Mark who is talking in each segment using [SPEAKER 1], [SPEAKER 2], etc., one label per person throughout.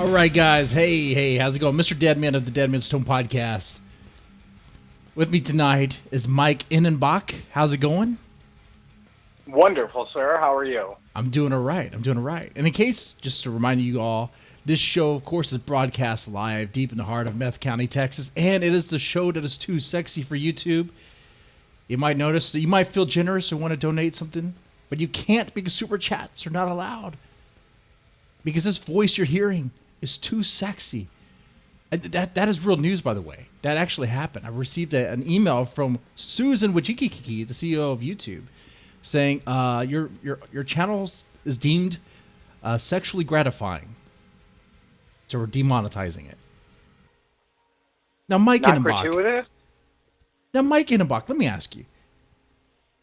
[SPEAKER 1] All right, guys. Hey, how's it going? Mr. Deadman of the Deadman's Tome podcast. With me tonight is m.enennbach. How's it going?
[SPEAKER 2] Wonderful, sir. How are you?
[SPEAKER 1] I'm doing all right. And in case, just to remind you all, this show, of course, is broadcast live deep in the heart of Meth County, Texas, and it is the show that is too sexy for YouTube. You might notice that you might feel generous or want to donate something, but you can't because super chats are not allowed. Because this voice you're hearing is too sexy. And that is real news, by the way. That actually happened. I received an email from Susan Wojcicki, the CEO of YouTube, saying your channel is deemed sexually gratifying, so we're demonetizing it. Now, Mike Ennenbach. Let me ask you: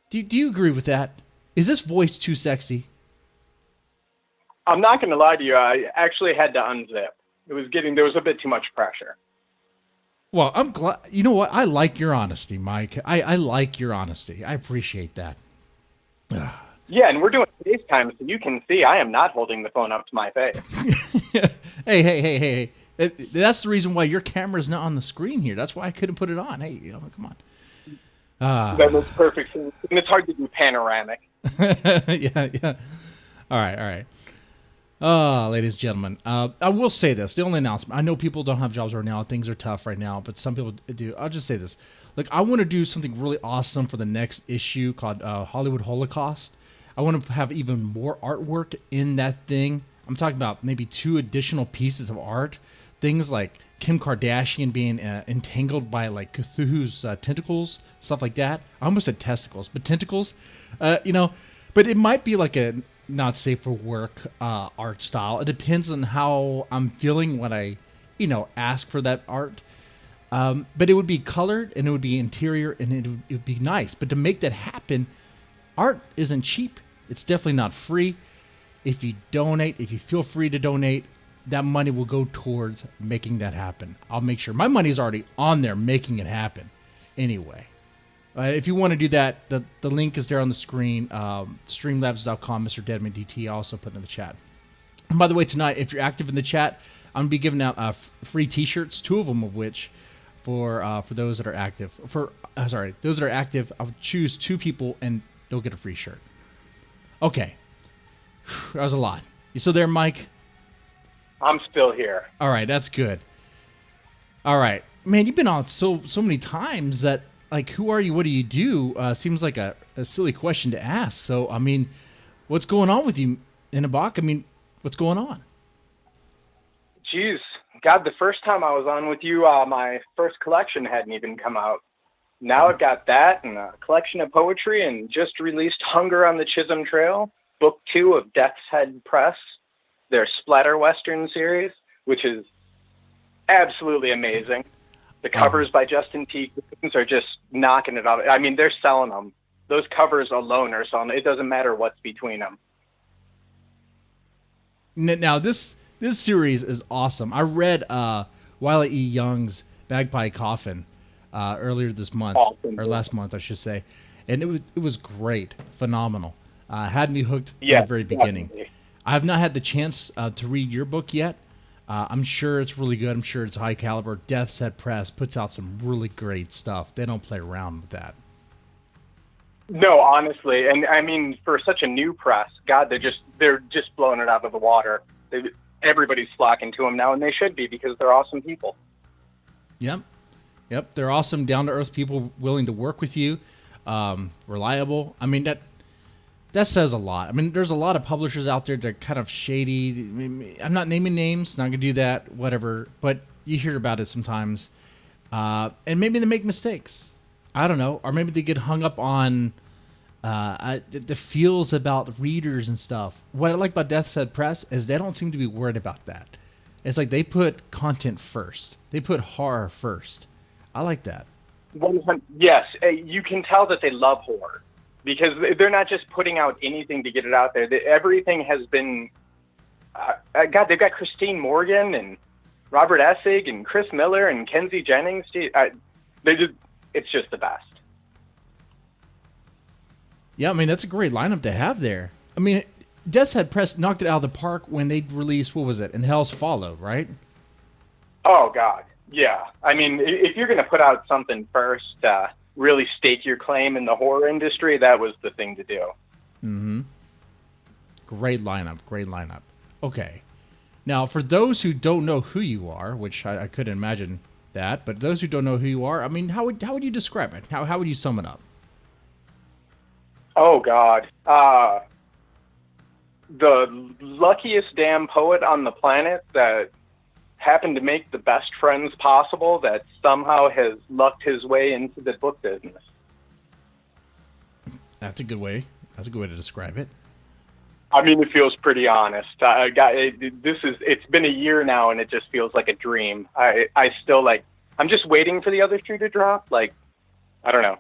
[SPEAKER 1] Do you agree with that? Is this voice too sexy?
[SPEAKER 2] I'm not going to lie to you. I actually had to unzip. There was a bit too much pressure.
[SPEAKER 1] Well, I'm glad. You know what? I like your honesty, Mike. I like your honesty. I appreciate that.
[SPEAKER 2] Yeah, and we're doing FaceTime, so you can see I am not holding the phone up to my face.
[SPEAKER 1] Hey. That's the reason why your camera's not on the screen here. That's why I couldn't put it on. Hey, come on.
[SPEAKER 2] That makes perfect sense. And it's hard to do panoramic.
[SPEAKER 1] Yeah. All right. Ladies and gentlemen, I will say this. The only announcement. I know people don't have jobs right now. Things are tough right now, but some people do. I'll just say this. Like, I want to do something really awesome for the next issue called Hollywood Holocaust. I want to have even more artwork in that thing. I'm talking about maybe 2 additional pieces of art. Things like Kim Kardashian being entangled by like Cthulhu's tentacles, stuff like that. I almost said testicles, but tentacles. But it might be like a not safe for work art style. It depends on how I'm feeling when I, ask for that art. But it would be colored and it would be interior and it would be nice. But to make that happen, art isn't cheap. It's definitely not free. If you feel free to donate, that money will go towards making that happen. I'll make sure my money is already on there making it happen. Anyway. If you want to do that, the link is there on the screen. Streamlabs.com, Mr. Deadman DT, I also put in the chat. And by the way, tonight, if you're active in the chat, I'm going to be giving out free T-shirts, 2 of them of which for those that are active. Those that are active, I'll choose 2 people and they'll get a free shirt. Okay. That was a lot. You still there, Mike?
[SPEAKER 2] I'm still here.
[SPEAKER 1] All right, that's good. All right. Man, you've been on so many times that, like, who are you? What do you do? Seems like a silly question to ask. So, I mean, what's going on with you, Ennenbach? I mean, what's going on?
[SPEAKER 2] Jeez. God, the first time I was on with you, my first collection hadn't even come out. Now I've got that and a collection of poetry and just released Hunger on the Chisholm Trail, book 2 of Death's Head Press, their Splatter Western series, which is absolutely amazing. The covers by Justin T. Griffins are just knocking it out. I mean, they're selling them. Those covers alone are selling. It doesn't matter what's between them.
[SPEAKER 1] Now, this series is awesome. I read Wiley E. Young's Magpie Coffin earlier this month, or last month, I should say, and it was great, phenomenal. Had me hooked from the very beginning. Definitely. I have not had the chance to read your book yet. I'm sure it's really good. I'm sure it's high caliber. Death's Head Press puts out some really great stuff. They don't play around with that.
[SPEAKER 2] No, honestly, and I mean, for such a new press, God, they're just blowing it out of the water. Everybody's flocking to them now, and they should be because they're awesome people.
[SPEAKER 1] Yep, they're awesome, down to earth people willing to work with you, reliable. I mean that says a lot. I mean, there's a lot of publishers out there that are kind of shady. I'm not naming names, not going to do that, whatever. But you hear about it sometimes. And maybe they make mistakes. I don't know. Or maybe they get hung up on the feels about readers and stuff. What I like about Death's Head Press is they don't seem to be worried about that. It's like they put content first. They put horror first. I like that.
[SPEAKER 2] Yes, you can tell that they love horror. Because they're not just putting out anything to get it out there. Everything has been... God, they've got Christine Morgan and Robert Essig and Chris Miller and Kenzie Jennings. It's just the best.
[SPEAKER 1] Yeah, I mean, that's a great lineup to have there. I mean, Death's Head Press knocked it out of the park when they released, what was it? And Hell's Followed, right?
[SPEAKER 2] Oh God, yeah. I mean, if you're going to put out something first, really stake your claim in the horror industry, that was the thing to do.
[SPEAKER 1] Mm-hmm. Great lineup. Okay. Now, for those who don't know who you are, which I couldn't imagine that, but those who don't know who you are, I mean, how would you describe it? How would you sum it up?
[SPEAKER 2] Oh God, the luckiest damn poet on the planet that happened to make the best friends possible that somehow has lucked his way into the book business.
[SPEAKER 1] That's a good way. That's a good way to describe it.
[SPEAKER 2] I mean, it feels pretty honest. It's been a year now, and it just feels like a dream. I still I'm just waiting for the other shoe to drop. Like, I don't know.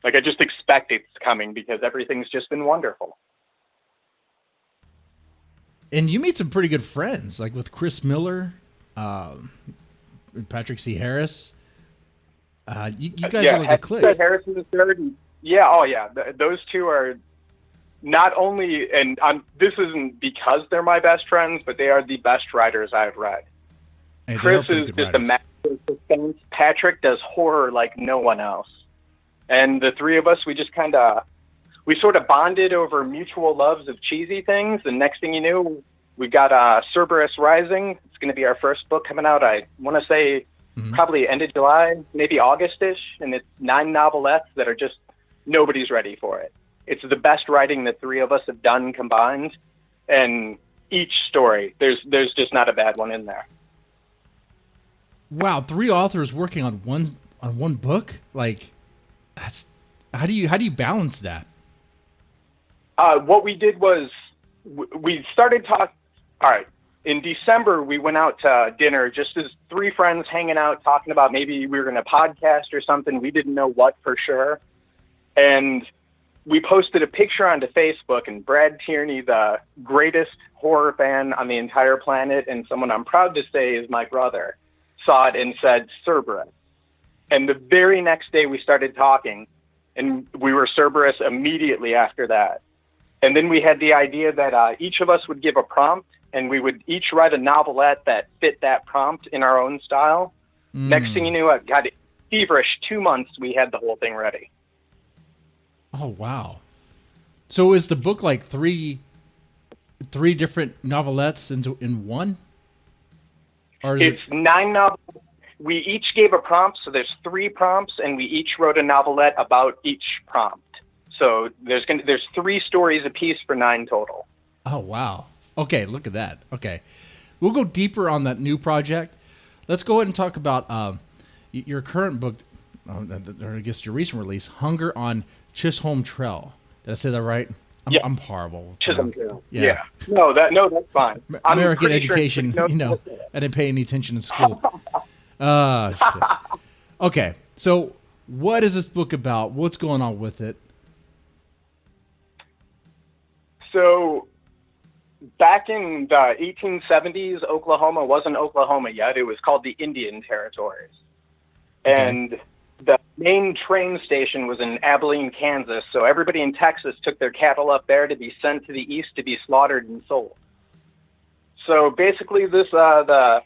[SPEAKER 2] Like, I just expect it's coming because everything's just been wonderful.
[SPEAKER 1] And you made some pretty good friends, like with Chris Miller, Patrick C. Harris. You guys are like a clique.
[SPEAKER 2] Harris is the third. Yeah, oh yeah. Those two are not only, and this isn't because they're my best friends, but they are the best writers I've read.
[SPEAKER 1] Hey,
[SPEAKER 2] Chris is just a master of suspense. Patrick does horror like no one else. And the three of us, we sort of bonded over mutual loves of cheesy things. And next thing you knew, we got Cerberus Rising. It's going to be our first book coming out, I want to say, probably end of July, maybe August-ish. And it's 9 novelettes that are just, nobody's ready for it. It's the best writing the three of us have done combined. And each story, there's just not a bad one in there.
[SPEAKER 1] Wow, 3 authors working on one book? Like, that's how do you balance that?
[SPEAKER 2] What we did was we started talking. All right, in December we went out to dinner, just as 3 friends hanging out, talking about maybe we were going to podcast or something. We didn't know what for sure, and we posted a picture onto Facebook. And Brad Tierney, the greatest horror fan on the entire planet, and someone I'm proud to say is my brother, saw it and said Cerberus. And the very next day we started talking, and we were Cerberus immediately after that. And then we had the idea that each of us would give a prompt, and we would each write a novelette that fit that prompt in our own style. Next thing you knew, God, feverish 2 months, we had the whole thing ready.
[SPEAKER 1] Oh, wow. So is the book like three different novelettes in one? Or is
[SPEAKER 2] it's 9 novels. We each gave a prompt, so there's 3 prompts, and we each wrote a novelette about each prompt. So there's 3 stories apiece for 9 total.
[SPEAKER 1] Oh, wow. Okay, look at that. Okay. We'll go deeper on that new project. Let's go ahead and talk about your current book, or I guess your recent release, Hunger on Chisholm Trail. Did I say that right? I'm horrible.
[SPEAKER 2] Chisholm Trail. Yeah. No, that's fine.
[SPEAKER 1] American education, sure I didn't pay any attention in school. Shit. Okay, so what is this book about? What's going on with it?
[SPEAKER 2] So, back in the 1870s, Oklahoma wasn't Oklahoma yet. It was called the Indian Territories. Okay. And the main train station was in Abilene, Kansas. So everybody in Texas took their cattle up there to be sent to the east to be slaughtered and sold. So basically the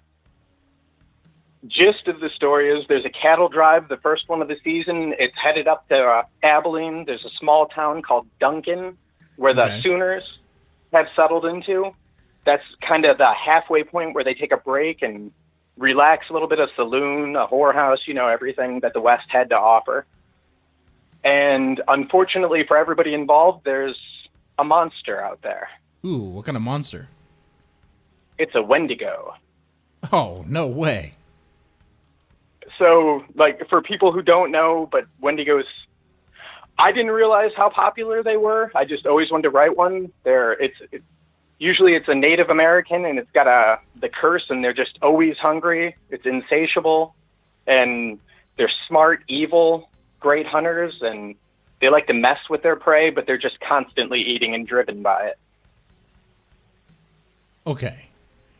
[SPEAKER 2] gist of the story is there's a cattle drive, the first one of the season. It's headed up to Abilene. There's a small town called Duncan where the Sooners have settled into. That's kind of the halfway point where they take a break and relax, a little bit of saloon, a whorehouse, everything that the West had to offer. And unfortunately for everybody involved, there's a monster out there.
[SPEAKER 1] Ooh, what kind of monster?
[SPEAKER 2] It's a Wendigo.
[SPEAKER 1] Oh, no way.
[SPEAKER 2] So, for people who don't know, but Wendigos, I didn't realize how popular they were. I just always wanted to write one. Usually it's a Native American, and it's got the curse, and they're just always hungry. It's insatiable, and they're smart, evil, great hunters, and they like to mess with their prey, but they're just constantly eating and driven by it.
[SPEAKER 1] Okay.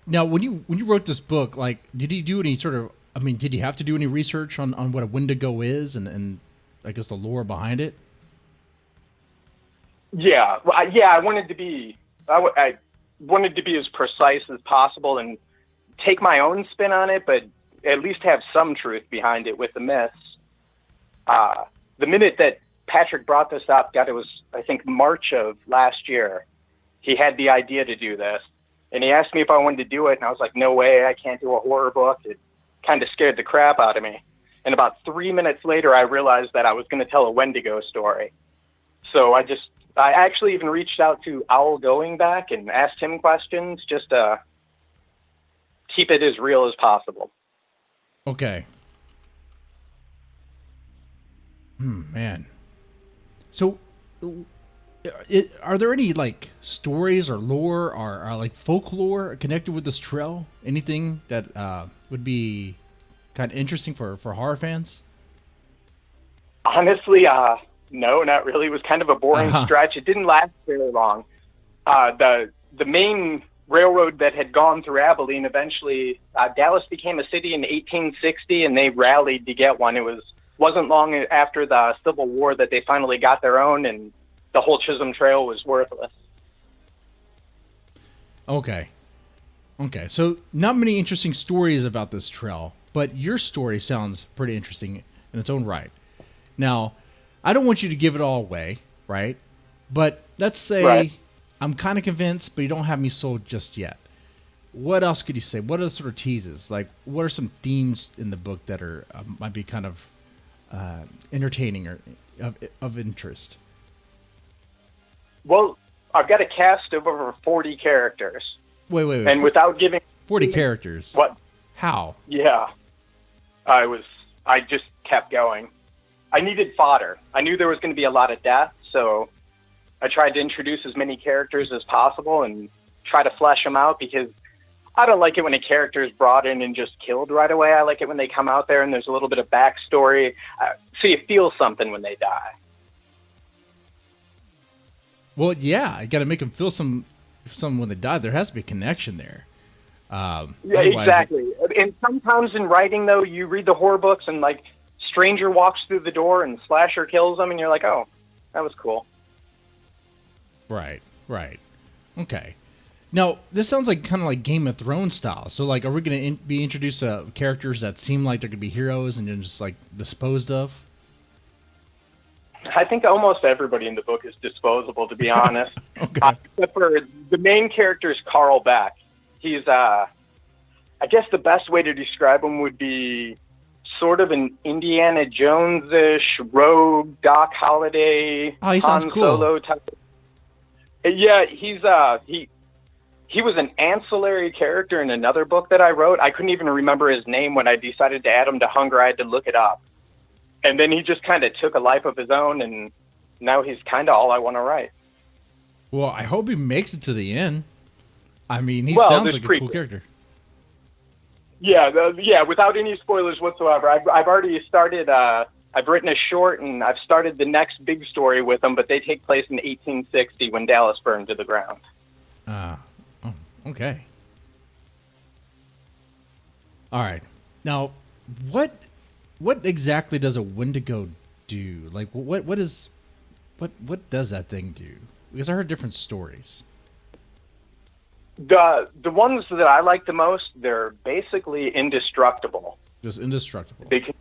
[SPEAKER 1] Now, when you wrote this book, did you do any did you have to do any research on what a Wendigo is and I guess the lore behind it?
[SPEAKER 2] Yeah. I wanted to be I wanted to be as precise as possible and take my own spin on it, but at least have some truth behind it with the myths. The minute that Patrick brought this up, God, it was, I think, March of last year, he had the idea to do this. And he asked me if I wanted to do it, and I was like, no way, I can't do a horror book. It kind of scared the crap out of me. And about 3 minutes later, I realized that I was going to tell a Wendigo story. So I actually even reached out to Owl Going Back and asked him questions just to keep it as real as possible.
[SPEAKER 1] Okay. Man. So, are there any like stories or lore or like folklore connected with this trail? Anything that would be kind of interesting for horror fans?
[SPEAKER 2] Honestly, no, not really. It was kind of a boring stretch. It didn't last very long. The main railroad that had gone through Abilene, eventually, Dallas became a city in 1860, and they rallied to get one. It wasn't long after the Civil War that they finally got their own, and the whole Chisholm Trail was worthless.
[SPEAKER 1] Okay. So not many interesting stories about this trail, but your story sounds pretty interesting in its own right. Now, I don't want you to give it all away, right? But let's say I'm kind of convinced, but you don't have me sold just yet. What else could you say? What are sort of teases? Like, what are some themes in the book that are might be kind of entertaining or of interest?
[SPEAKER 2] Well, I've got a cast of over 40 characters.
[SPEAKER 1] Wait.
[SPEAKER 2] And without giving
[SPEAKER 1] 40 characters.
[SPEAKER 2] What?
[SPEAKER 1] How?
[SPEAKER 2] Yeah. I just kept going. I needed fodder. I knew there was going to be a lot of death, so I tried to introduce as many characters as possible and try to flesh them out, because I don't like it when a character is brought in and just killed right away. I like it when they come out there and there's a little bit of backstory, so you feel something when they die.
[SPEAKER 1] Well, yeah, you got to make them feel some when they die. There has to be a connection there.
[SPEAKER 2] Yeah, exactly. And sometimes in writing, though, you read the horror books and like stranger walks through the door and slasher kills them, and you're like, oh, that was cool.
[SPEAKER 1] Right. Okay. Now, this sounds like kind of like Game of Thrones style. So, like, are we going to be introduced to characters that seem like they're going to be heroes and then just like disposed of?
[SPEAKER 2] I think almost everybody in the book is disposable, to be honest.
[SPEAKER 1] Okay.
[SPEAKER 2] Except for the main character is Carl Beck. He's, I guess the best way to describe him would be sort of an Indiana Jones-ish rogue, Doc Holliday,
[SPEAKER 1] oh, he sounds
[SPEAKER 2] Han
[SPEAKER 1] cool.
[SPEAKER 2] Solo type. Yeah, he was an ancillary character in another book that I wrote. I couldn't even remember his name when I decided to add him to Hunger. I had to look it up. And then he just kind of took a life of his own, and now he's kind of all I want to write.
[SPEAKER 1] Well, I hope he makes it to the end. I mean, he sounds like a cool character.
[SPEAKER 2] Yeah, without any spoilers whatsoever. I've already started, I've written a short, and I've started the next big story with them, but they take place in 1860 when Dallas burned to the ground.
[SPEAKER 1] Okay. All right. Now, what exactly does a Wendigo do? Like, what does that thing do? Because I heard different stories.
[SPEAKER 2] The ones that I like the most, they're basically indestructible.
[SPEAKER 1] Just indestructible.
[SPEAKER 2] They can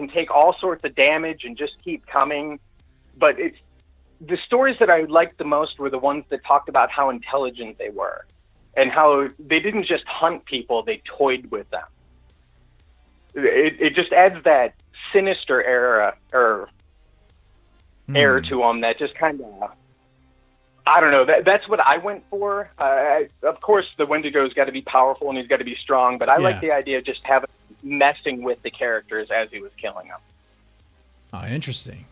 [SPEAKER 2] take all sorts of damage and just keep coming. But the stories that I liked the most were the ones that talked about how intelligent they were and how they didn't just hunt people, they toyed with them. It just adds that sinister air to them that just kind of, I don't know. That's what I went for. Of course, the Wendigo's got to be powerful and he's got to be strong, but I like the idea of just messing with the characters as he was killing them.
[SPEAKER 1] Oh, interesting.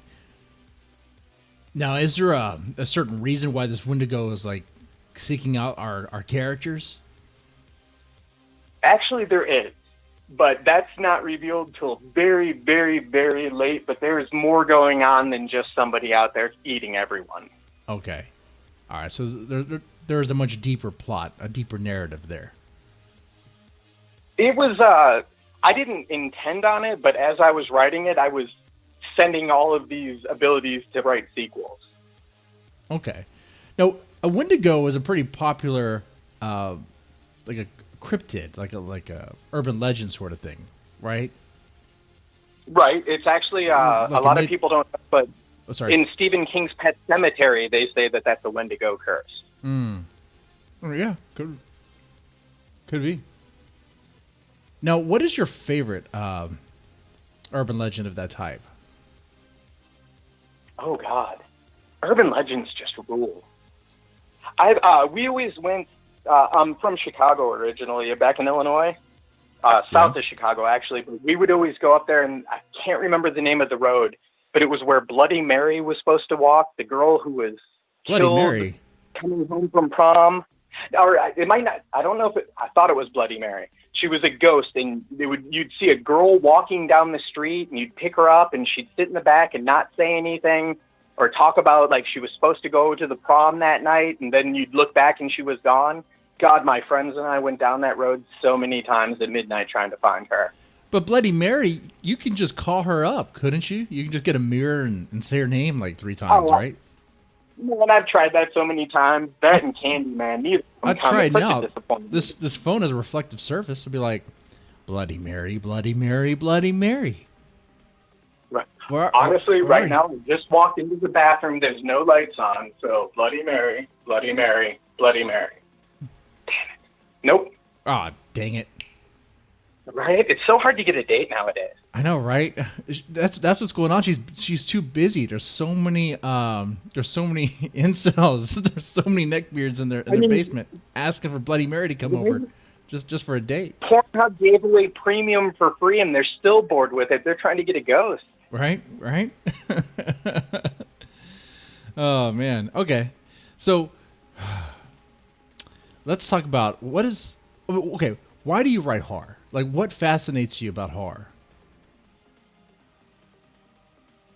[SPEAKER 1] Now, is there a certain reason why this Wendigo is like seeking out our characters?
[SPEAKER 2] Actually, there is, but that's not revealed till very, very, very late. But there is more going on than just somebody out there eating everyone.
[SPEAKER 1] Okay. All right, so there's a much deeper plot, a deeper narrative there.
[SPEAKER 2] It was, I didn't intend on it, but as I was writing it, I was sending all of these abilities to write sequels.
[SPEAKER 1] Okay. Now, a Wendigo is a pretty popular, like a cryptid, like a urban legend sort of thing, right?
[SPEAKER 2] Right. It's actually a lot of people don't know, but in Stephen King's Pet Sematary, they say that that's a Wendigo curse.
[SPEAKER 1] Oh, yeah, could be. Now, what is your favorite urban legend of that type?
[SPEAKER 2] Oh God, urban legends just rule. We always went. I'm from Chicago originally, back in Illinois, south of Chicago actually. But we would always go up there, and I can't remember the name of the road, but it was where Bloody Mary was supposed to walk. The girl who was killed coming home from prom, or it might not. I don't know if I thought it was Bloody Mary. She was a ghost, and you'd see a girl walking down the street, and you'd pick her up, and she'd sit in the back and not say anything, or talk about like she was supposed to go to the prom that night, and then you'd look back and she was gone. God, my friends and I went down that road so many times at midnight trying to find her.
[SPEAKER 1] But Bloody Mary, you can just call her up, couldn't you? You can just get a mirror and say her name like 3 times, right?
[SPEAKER 2] Man, I've tried that so many times. That and Candyman, neither.
[SPEAKER 1] I tried now. This phone has a reflective surface. It'll be like, Bloody Mary, Bloody Mary, Bloody Mary.
[SPEAKER 2] Right. Honestly, right now, I just walked into the bathroom. There's no lights on, so Bloody Mary, Bloody Mary, Bloody Mary. Damn it. Nope.
[SPEAKER 1] Ah, dang it.
[SPEAKER 2] Right? It's so hard to get a date nowadays.
[SPEAKER 1] I know, right? That's what's going on. She's too busy. There's so many incels. There's so many neckbeards in their basement asking for Bloody Mary to come over just for a date.
[SPEAKER 2] Pornhub gave away premium for free, and they're still bored with it. They're trying to get a ghost.
[SPEAKER 1] Right. Oh man. Okay. So let's talk about why do you write horror? Like, what fascinates you about horror?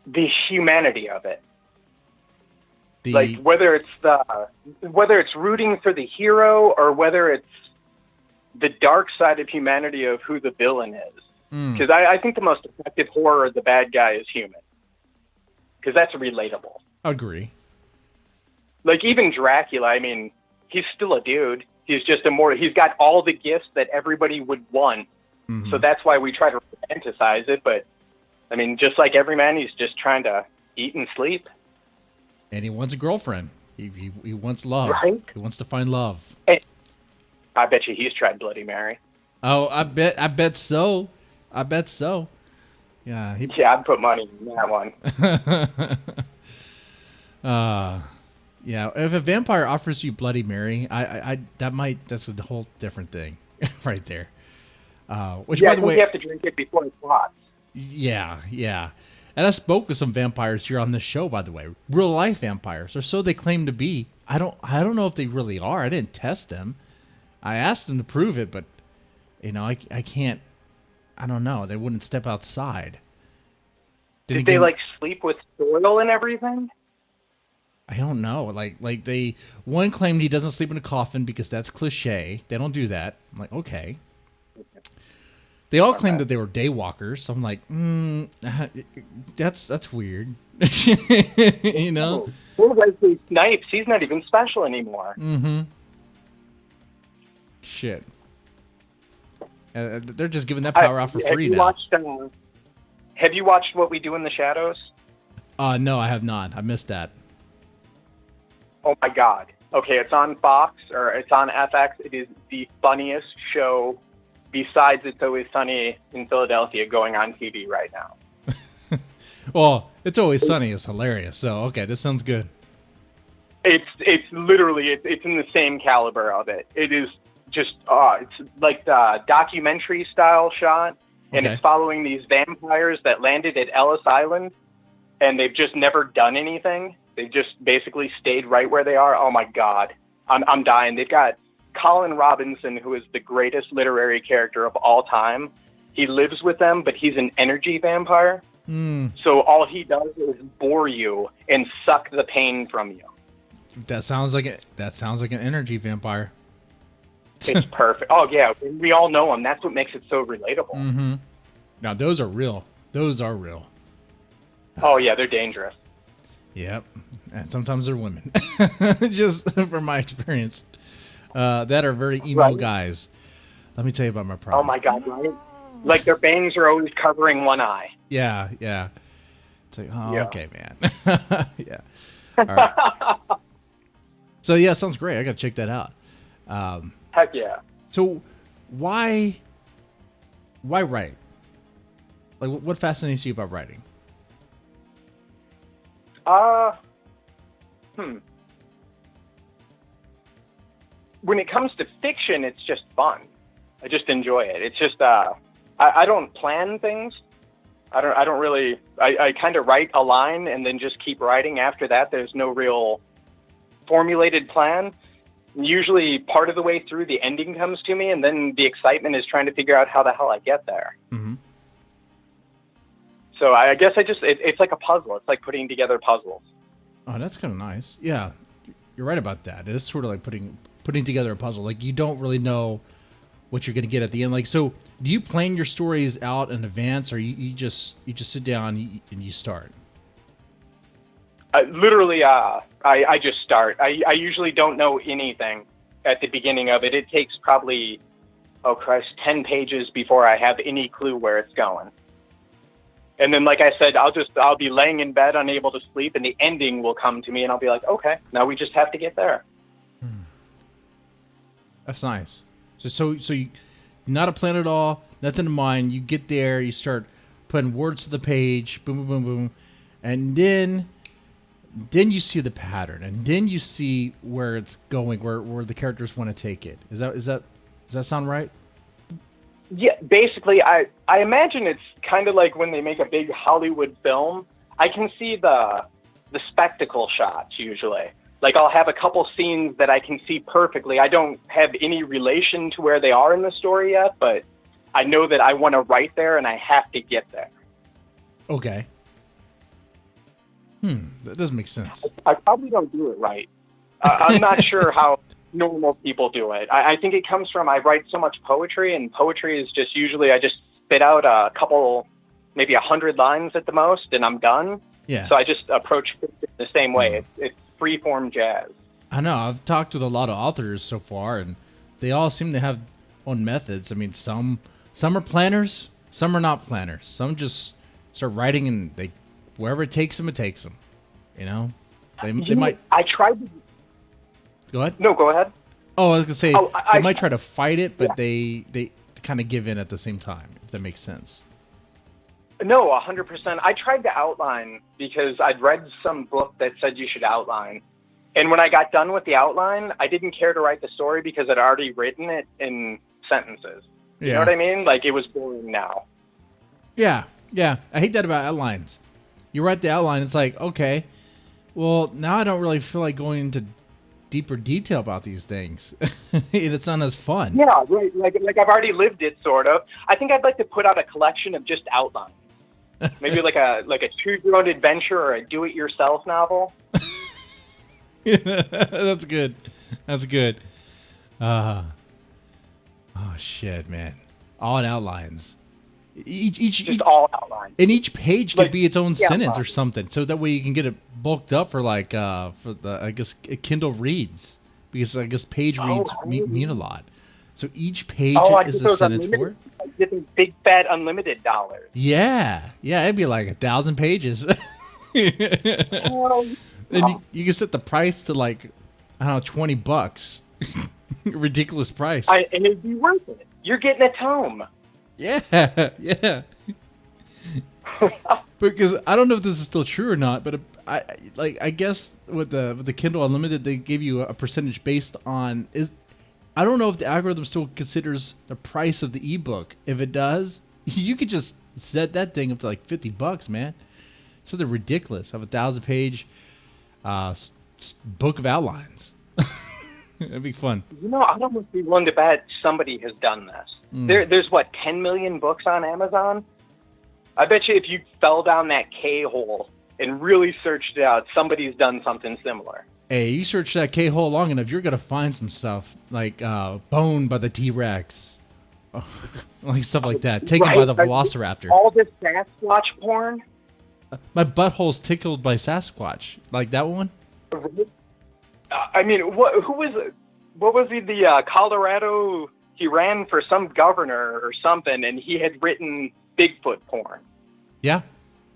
[SPEAKER 2] The humanity of it. Like whether it's rooting for the hero or whether it's the dark side of humanity of who the villain is. Because I think the most effective horror of the bad guy is human. Because that's relatable.
[SPEAKER 1] I agree.
[SPEAKER 2] Like even Dracula, I mean, he's still a dude. He's just immortal. He's got all the gifts that everybody would want. Mm-hmm. So that's why we try to romanticize it. But, I mean, just like every man, he's just trying to eat and sleep.
[SPEAKER 1] And he wants a girlfriend. He wants love.
[SPEAKER 2] Right?
[SPEAKER 1] He wants to find love.
[SPEAKER 2] And I bet you he's tried Bloody Mary.
[SPEAKER 1] Oh, I bet so. Yeah.
[SPEAKER 2] I'd put money in that one.
[SPEAKER 1] Yeah, if a vampire offers you Bloody Mary, that's a whole different thing, right there. Which, by the way,
[SPEAKER 2] you have to drink it before it plots.
[SPEAKER 1] Yeah. And I spoke with some vampires here on this show, by the way, real life vampires, or so they claim to be. I don't know if they really are. I didn't test them. I asked them to prove it, but I can't. I don't know. They wouldn't step outside.
[SPEAKER 2] Did they like sleep with soil and everything?
[SPEAKER 1] I don't know. Like one claimed he doesn't sleep in a coffin because that's cliche. They don't do that. I'm like, okay. They all claimed that they were daywalkers. So I'm like, that's weird.
[SPEAKER 2] Well, Wesley Snipes, he's not even special anymore.
[SPEAKER 1] Mm-hmm. Shit. They're just giving that power out for free now.
[SPEAKER 2] Have you watched What We Do in the Shadows?
[SPEAKER 1] No, I have not. I missed that.
[SPEAKER 2] Oh my God. Okay, it's on Fox or it's on FX. It is the funniest show besides It's Always Sunny in Philadelphia going on TV right now.
[SPEAKER 1] Well, It's Always Sunny is hilarious. So, okay, this sounds good.
[SPEAKER 2] It's literally, it's in the same caliber of it. It is just, it's like the documentary style shot. And it's following these vampires that landed at Ellis Island and they've just never done anything. They've just basically stayed right where they are. Oh my God. I'm dying. They've got Colin Robinson, who is the greatest literary character of all time. He lives with them, but he's an energy vampire. So all he does is bore you and suck the pain from you.
[SPEAKER 1] That sounds like an energy vampire.
[SPEAKER 2] It's perfect. Oh yeah, we all know him. That's what makes it so relatable.
[SPEAKER 1] Mm-hmm. Now those are real. Oh
[SPEAKER 2] yeah, they're dangerous.
[SPEAKER 1] Yep. And sometimes they're women. Just from my experience. That are very emo guys. Let me tell you about my
[SPEAKER 2] Oh
[SPEAKER 1] problems.
[SPEAKER 2] my God, right? Like their bangs are always covering one eye.
[SPEAKER 1] Yeah, yeah. It's like, oh,
[SPEAKER 2] Yeah.
[SPEAKER 1] okay, man. Yeah. All right. So yeah, sounds great. I gotta check that out.
[SPEAKER 2] Heck yeah.
[SPEAKER 1] So why write? Like, what fascinates you about writing?
[SPEAKER 2] When it comes to fiction, it's just fun. I just enjoy it. It's just I don't plan things. I don't really. I kind of write a line and then just keep writing after that. There's no real formulated plan. Usually, part of the way through, the ending comes to me, and then the excitement is trying to figure out how the hell I get there.
[SPEAKER 1] Mm-hmm.
[SPEAKER 2] So I guess it's like a puzzle. It's like putting together puzzles.
[SPEAKER 1] Oh, that's kind of nice. Yeah, you're right about that. It's sort of like putting together a puzzle. Like, you don't really know what you're going to get at the end. Like, so do you plan your stories out in advance, or you just sit down and you start?
[SPEAKER 2] Literally, I just start. I usually don't know anything at the beginning of it. It takes probably, 10 pages before I have any clue where it's going. And then, like I said, I'll be laying in bed, unable to sleep, and the ending will come to me, and I'll be like, okay, now we just have to get there.
[SPEAKER 1] That's nice. So you not a plan at all, nothing in mind. You get there, you start putting words to the page, boom, boom, boom, boom, and then you see the pattern, and then you see where it's going, where the characters want to take it. Does that sound right?
[SPEAKER 2] Yeah, basically, I imagine it's kind of like when they make a big Hollywood film. I can see the spectacle shots usually. Like, I'll have a couple scenes that I can see perfectly. I don't have any relation to where they are in the story yet, but I know that I want to write there and I have to get there.
[SPEAKER 1] Okay. That doesn't make sense.
[SPEAKER 2] I probably don't do it right. I'm not sure how normal people do it. I think it comes from I write so much poetry, and poetry is just usually I just spit out a couple, maybe 100 lines at the most, and I'm done.
[SPEAKER 1] Yeah.
[SPEAKER 2] So I just approach it the same way. It's free-form jazz.
[SPEAKER 1] I know. I've talked with a lot of authors so far, and they all seem to have own methods. I mean, some are planners, some are not planners. Some just start writing, and wherever it takes them, it takes them. You know, they might.
[SPEAKER 2] I tried to.
[SPEAKER 1] Go ahead.
[SPEAKER 2] No, go ahead.
[SPEAKER 1] Oh, I was gonna say
[SPEAKER 2] I
[SPEAKER 1] they might try to fight it, but they kind of give in at the same time. If that makes sense.
[SPEAKER 2] No, 100%. I tried to outline because I'd read some book that said you should outline. And when I got done with the outline, I didn't care to write the story because I'd already written it in sentences.
[SPEAKER 1] Yeah.
[SPEAKER 2] You know what I mean? Like, it was boring now.
[SPEAKER 1] Yeah. I hate that about outlines. You write the outline, it's like, okay, well, now I don't really feel like going into deeper detail about these things. It's not as fun.
[SPEAKER 2] Yeah, right. Like I've already lived it, sort of. I think I'd like to put out a collection of just outlines. Maybe like a choose your own adventure or a do-it-yourself novel.
[SPEAKER 1] That's good. Oh shit, man! All in outlines. Each
[SPEAKER 2] all outlines.
[SPEAKER 1] And each page could be its own sentence
[SPEAKER 2] fine.
[SPEAKER 1] or something, so that way you can get it bulked up for for the I guess Kindle reads, because I guess page reads mean a lot. So each page is a sentence for it.
[SPEAKER 2] Like getting big fat unlimited dollars.
[SPEAKER 1] Yeah, it'd be like 1,000 pages. And you can set the price to like, I don't know, $20. Ridiculous price.
[SPEAKER 2] And it'd be worth it. You're getting a tome.
[SPEAKER 1] Yeah. Because I don't know if this is still true or not, but I guess with the Kindle Unlimited, they give you a percentage based on I don't know if the algorithm still considers the price of the ebook. If it does, you could just set that thing up to like $50, man. Something ridiculous. Have 1,000-page book of outlines. It'd be fun.
[SPEAKER 2] You know, I'd almost be willing to bet somebody has done this. There's 10 million books on Amazon? I bet you if you fell down that K-hole and really searched it out, somebody's done something similar.
[SPEAKER 1] Hey, you search that K-hole long enough, you're going to find some stuff like Bone by the T-Rex. Like stuff like that. Taken by the Velociraptor.
[SPEAKER 2] All this Sasquatch porn?
[SPEAKER 1] My butthole's tickled by Sasquatch. Like that one?
[SPEAKER 2] I mean, what was he? The Colorado. He ran for some governor or something, and he had written Bigfoot porn.
[SPEAKER 1] Yeah,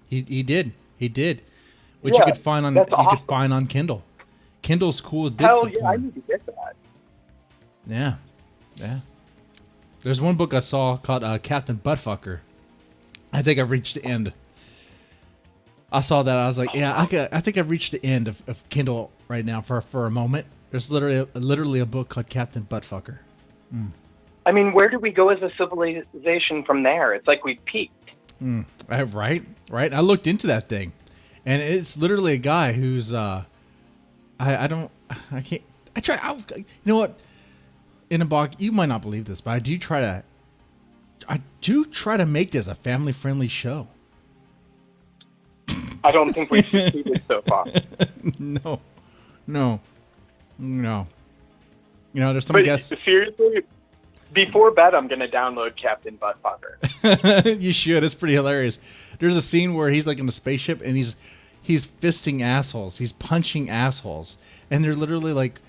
[SPEAKER 1] he did. He did. Which you could find on Kindle. Kindle's cool with Bigfoot
[SPEAKER 2] Hell yeah,
[SPEAKER 1] porn.
[SPEAKER 2] I need to get that.
[SPEAKER 1] Yeah. There's one book I saw called Captain Buttfucker. I think I've reached the end. I saw that. I was like, yeah, I think I've reached the end of Kindle right now for a moment. There's literally a book called Captain Buttfucker.
[SPEAKER 2] I mean, where do we go as a civilization from there? It's like we peaked.
[SPEAKER 1] Right. I looked into that thing, and it's literally a guy who's you know what, Ennenbach, you might not believe this, but I do try to make this a family-friendly show.
[SPEAKER 2] I don't think we've succeeded so far.
[SPEAKER 1] No. You know, there's some guests.
[SPEAKER 2] Seriously, before bed, I'm going to download Captain Buttfucker.
[SPEAKER 1] You should. It's pretty hilarious. There's a scene where he's like in a spaceship and he's fisting assholes. He's punching assholes. And they're literally like,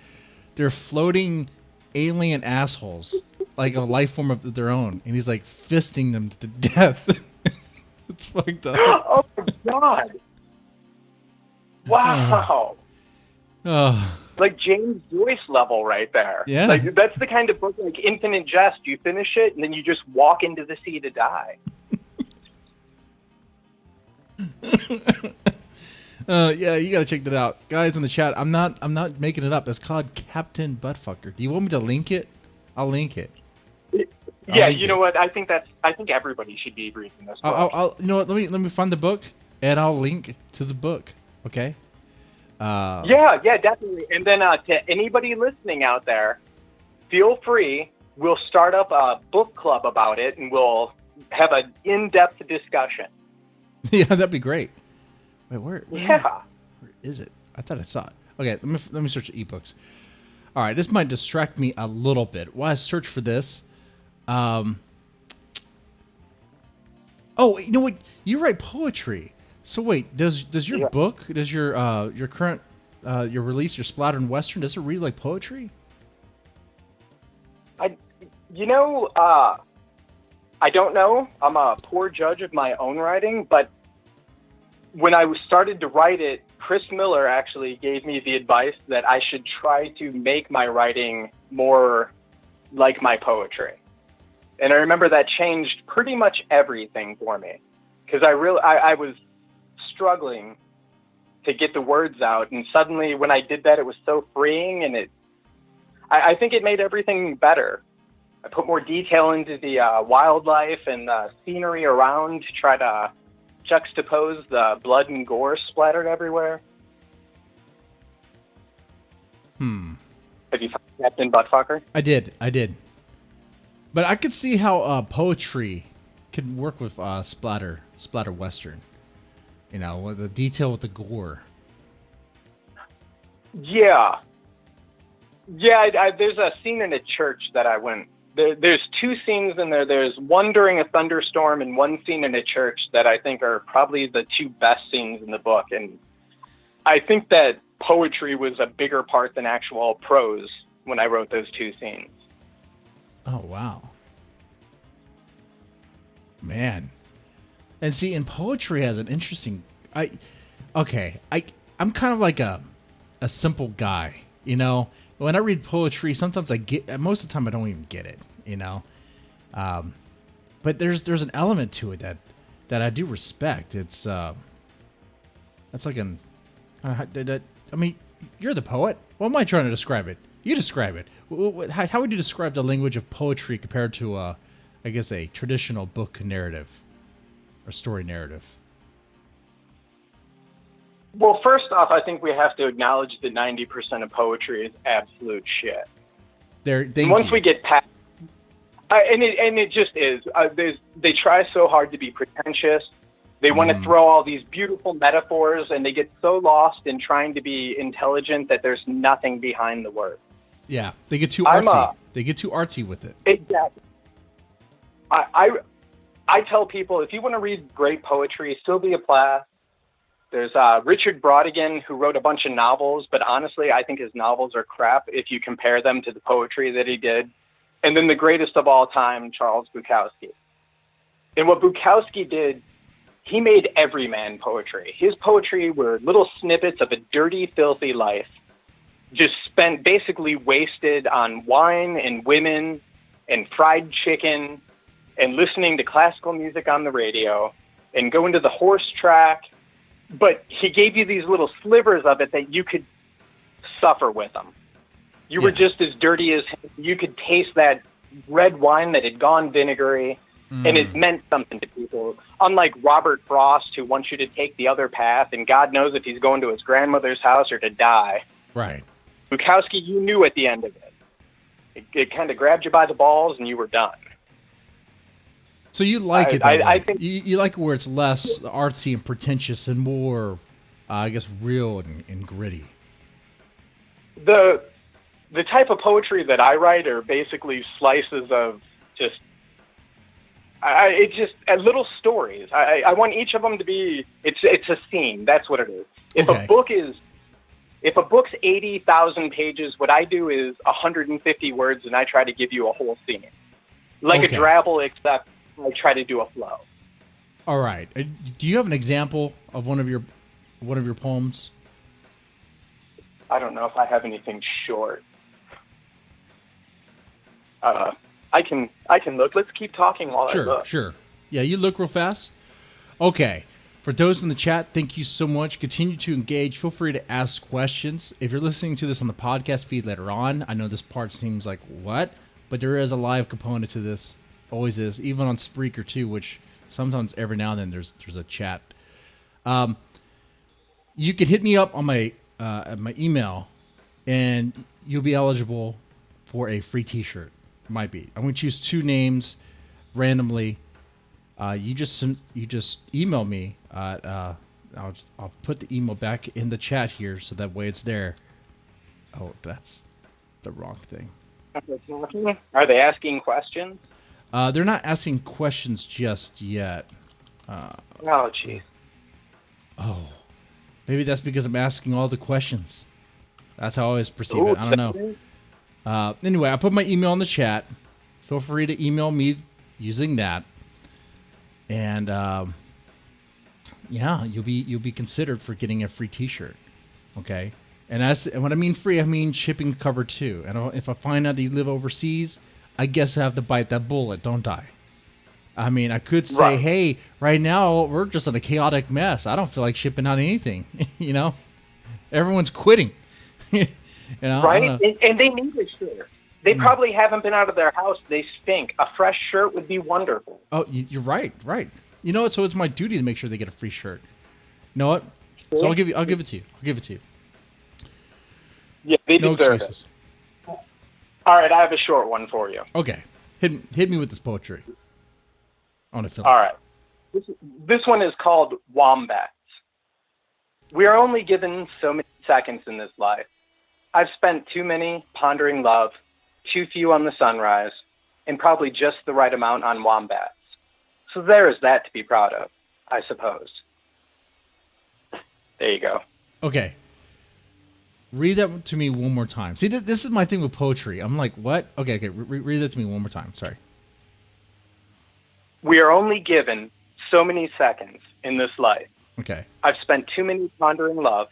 [SPEAKER 1] they're floating alien assholes, like a life form of their own. And he's like fisting them to death. It's fucked up.
[SPEAKER 2] Oh my God. Wow. Like James Joyce level right there.
[SPEAKER 1] Yeah.
[SPEAKER 2] Like that's the kind of book like Infinite Jest. You finish it and then you just walk into the sea to die.
[SPEAKER 1] Yeah, you gotta check that out, guys in the chat. I'm not making it up. It's called Captain Buttfucker. Do you want me to link it? I'll link it.
[SPEAKER 2] Yeah, you know what? I think everybody should be reading this book.
[SPEAKER 1] I'll you know what? Let me find the book and I'll link to the book. Okay.
[SPEAKER 2] Yeah, definitely. And then to anybody listening out there, feel free. We'll start up a book club about it, and we'll have an in-depth discussion.
[SPEAKER 1] Yeah, that'd be great. Wait, where is it? I thought I saw it. Okay, let me search ebooks. All right, this might distract me a little bit. While I search for this, oh, you know what? You write poetry. So wait, does your book, does your current your release, your Splatter and Western, does it read like poetry?
[SPEAKER 2] I don't know. I'm a poor judge of my own writing, but when I started to write it, Chris Miller actually gave me the advice that I should try to make my writing more like my poetry. And I remember that changed pretty much everything for me, because I was struggling to get the words out, and suddenly when I did that, it was so freeing, and I think it made everything better. I put more detail into the wildlife and the scenery around to try to juxtapose the blood and gore splattered everywhere. Have you found Captain Buttfucker?
[SPEAKER 1] I did. But I could see how poetry could work with splatter Western. You know, with the detail with the gore.
[SPEAKER 2] Yeah. There's a scene in a church that I went. There's two scenes in there. There's one during a thunderstorm and one scene in a church that I think are probably the two best scenes in the book. And I think that poetry was a bigger part than actual prose when I wrote those two scenes.
[SPEAKER 1] Oh, wow. Man. And see, and poetry has an interesting... I'm kind of like a simple guy, you know? When I read poetry, sometimes most of the time I don't even get it, you know? But there's an element to it that I do respect. It's like I mean, you're the poet. What am I trying to describe it? You describe it. How would you describe the language of poetry compared to, I guess, a traditional book narrative or story narrative?
[SPEAKER 2] Well, first off, I think we have to acknowledge that 90% of poetry is absolute shit. Once we get past, and it just is. They try so hard to be pretentious. They want to throw all these beautiful metaphors, and they get so lost in trying to be intelligent that there's nothing behind the word.
[SPEAKER 1] Yeah, they get too artsy. They get too artsy with it.
[SPEAKER 2] Exactly. I tell people, if you want to read great poetry, Sylvia Plath, There's Richard Brautigan, who wrote a bunch of novels, but honestly, I think his novels are crap if you compare them to the poetry that he did. And then the greatest of all time, Charles Bukowski. And what Bukowski did, he made everyman poetry. His poetry were little snippets of a dirty, filthy life, just spent basically wasted on wine and women and fried chicken and listening to classical music on the radio and going to the horse track. But he gave you these little slivers of it that you could suffer with them. You were just as dirty as him. You could taste that red wine that had gone vinegary, and it meant something to people. Unlike Robert Frost, who wants you to take the other path, and God knows if he's going to his grandmother's house or to die.
[SPEAKER 1] Right.
[SPEAKER 2] Bukowski, you knew at the end of it. It kind of grabbed you by the balls, and you were done.
[SPEAKER 1] So you like it that way.
[SPEAKER 2] I think
[SPEAKER 1] you like it where it's less artsy and pretentious and more, I guess, real and gritty.
[SPEAKER 2] The type of poetry that I write are basically slices of just little stories. I want each of them to be it's a scene. That's what it is. If a book's 80,000 pages, what I do is 150 words, and I try to give you a whole scene, like a drabble, except I try to do a flow.
[SPEAKER 1] All right. Do you have an example of one of your poems?
[SPEAKER 2] I don't know if I have anything short. I can look. Let's keep talking while I look.
[SPEAKER 1] Sure. Yeah, you look real fast. Okay. For those in the chat, thank you so much. Continue to engage. Feel free to ask questions. If you're listening to this on the podcast feed later on, I know this part seems like what, but there is a live component to this. Always is, even on Spreaker too, which sometimes every now and then there's a chat. You could hit me up on my email, and you'll be eligible for a free T-shirt. Might be. I'm going to choose two names randomly. You just email me. I'll put the email back in the chat here, so that way it's there. Oh, that's the wrong thing.
[SPEAKER 2] Are they asking questions?
[SPEAKER 1] They're not asking questions just yet.
[SPEAKER 2] Oh, jeez.
[SPEAKER 1] Oh, maybe that's because I'm asking all the questions. That's how I always perceive it. I don't know. Anyway, I put my email in the chat. Feel free to email me using that, and yeah, you'll be considered for getting a free T-shirt. Okay, and when I mean free, I mean shipping covered too. And if I find out that you live overseas, I guess I have to bite that bullet, don't I? I mean, I could say, hey, right now we're just in a chaotic mess. I don't feel like shipping out anything. You know, everyone's quitting. You know,
[SPEAKER 2] right? And they need a shirt. They probably haven't been out of their house. They stink. A fresh shirt would be wonderful.
[SPEAKER 1] Oh, you're right. You know what? So it's my duty to make sure they get a free shirt. You know what? So I'll give it to you.
[SPEAKER 2] Yeah, they
[SPEAKER 1] no
[SPEAKER 2] deserve
[SPEAKER 1] excuses.
[SPEAKER 2] it. All right, I have a short one for you.
[SPEAKER 1] Okay, hit me with this poetry. I want to feel.
[SPEAKER 2] All right, this one is called Wombats. We are only given so many seconds in this life. I've spent too many pondering love, too few on the sunrise, and probably just the right amount on wombats. So there is that to be proud of, I suppose. There you go.
[SPEAKER 1] Okay. Read that to me one more time. See, this is my thing with poetry. I'm like, what? Okay. Read that to me one more time. Sorry.
[SPEAKER 2] We are only given so many seconds in this life.
[SPEAKER 1] Okay.
[SPEAKER 2] I've spent too many pondering love,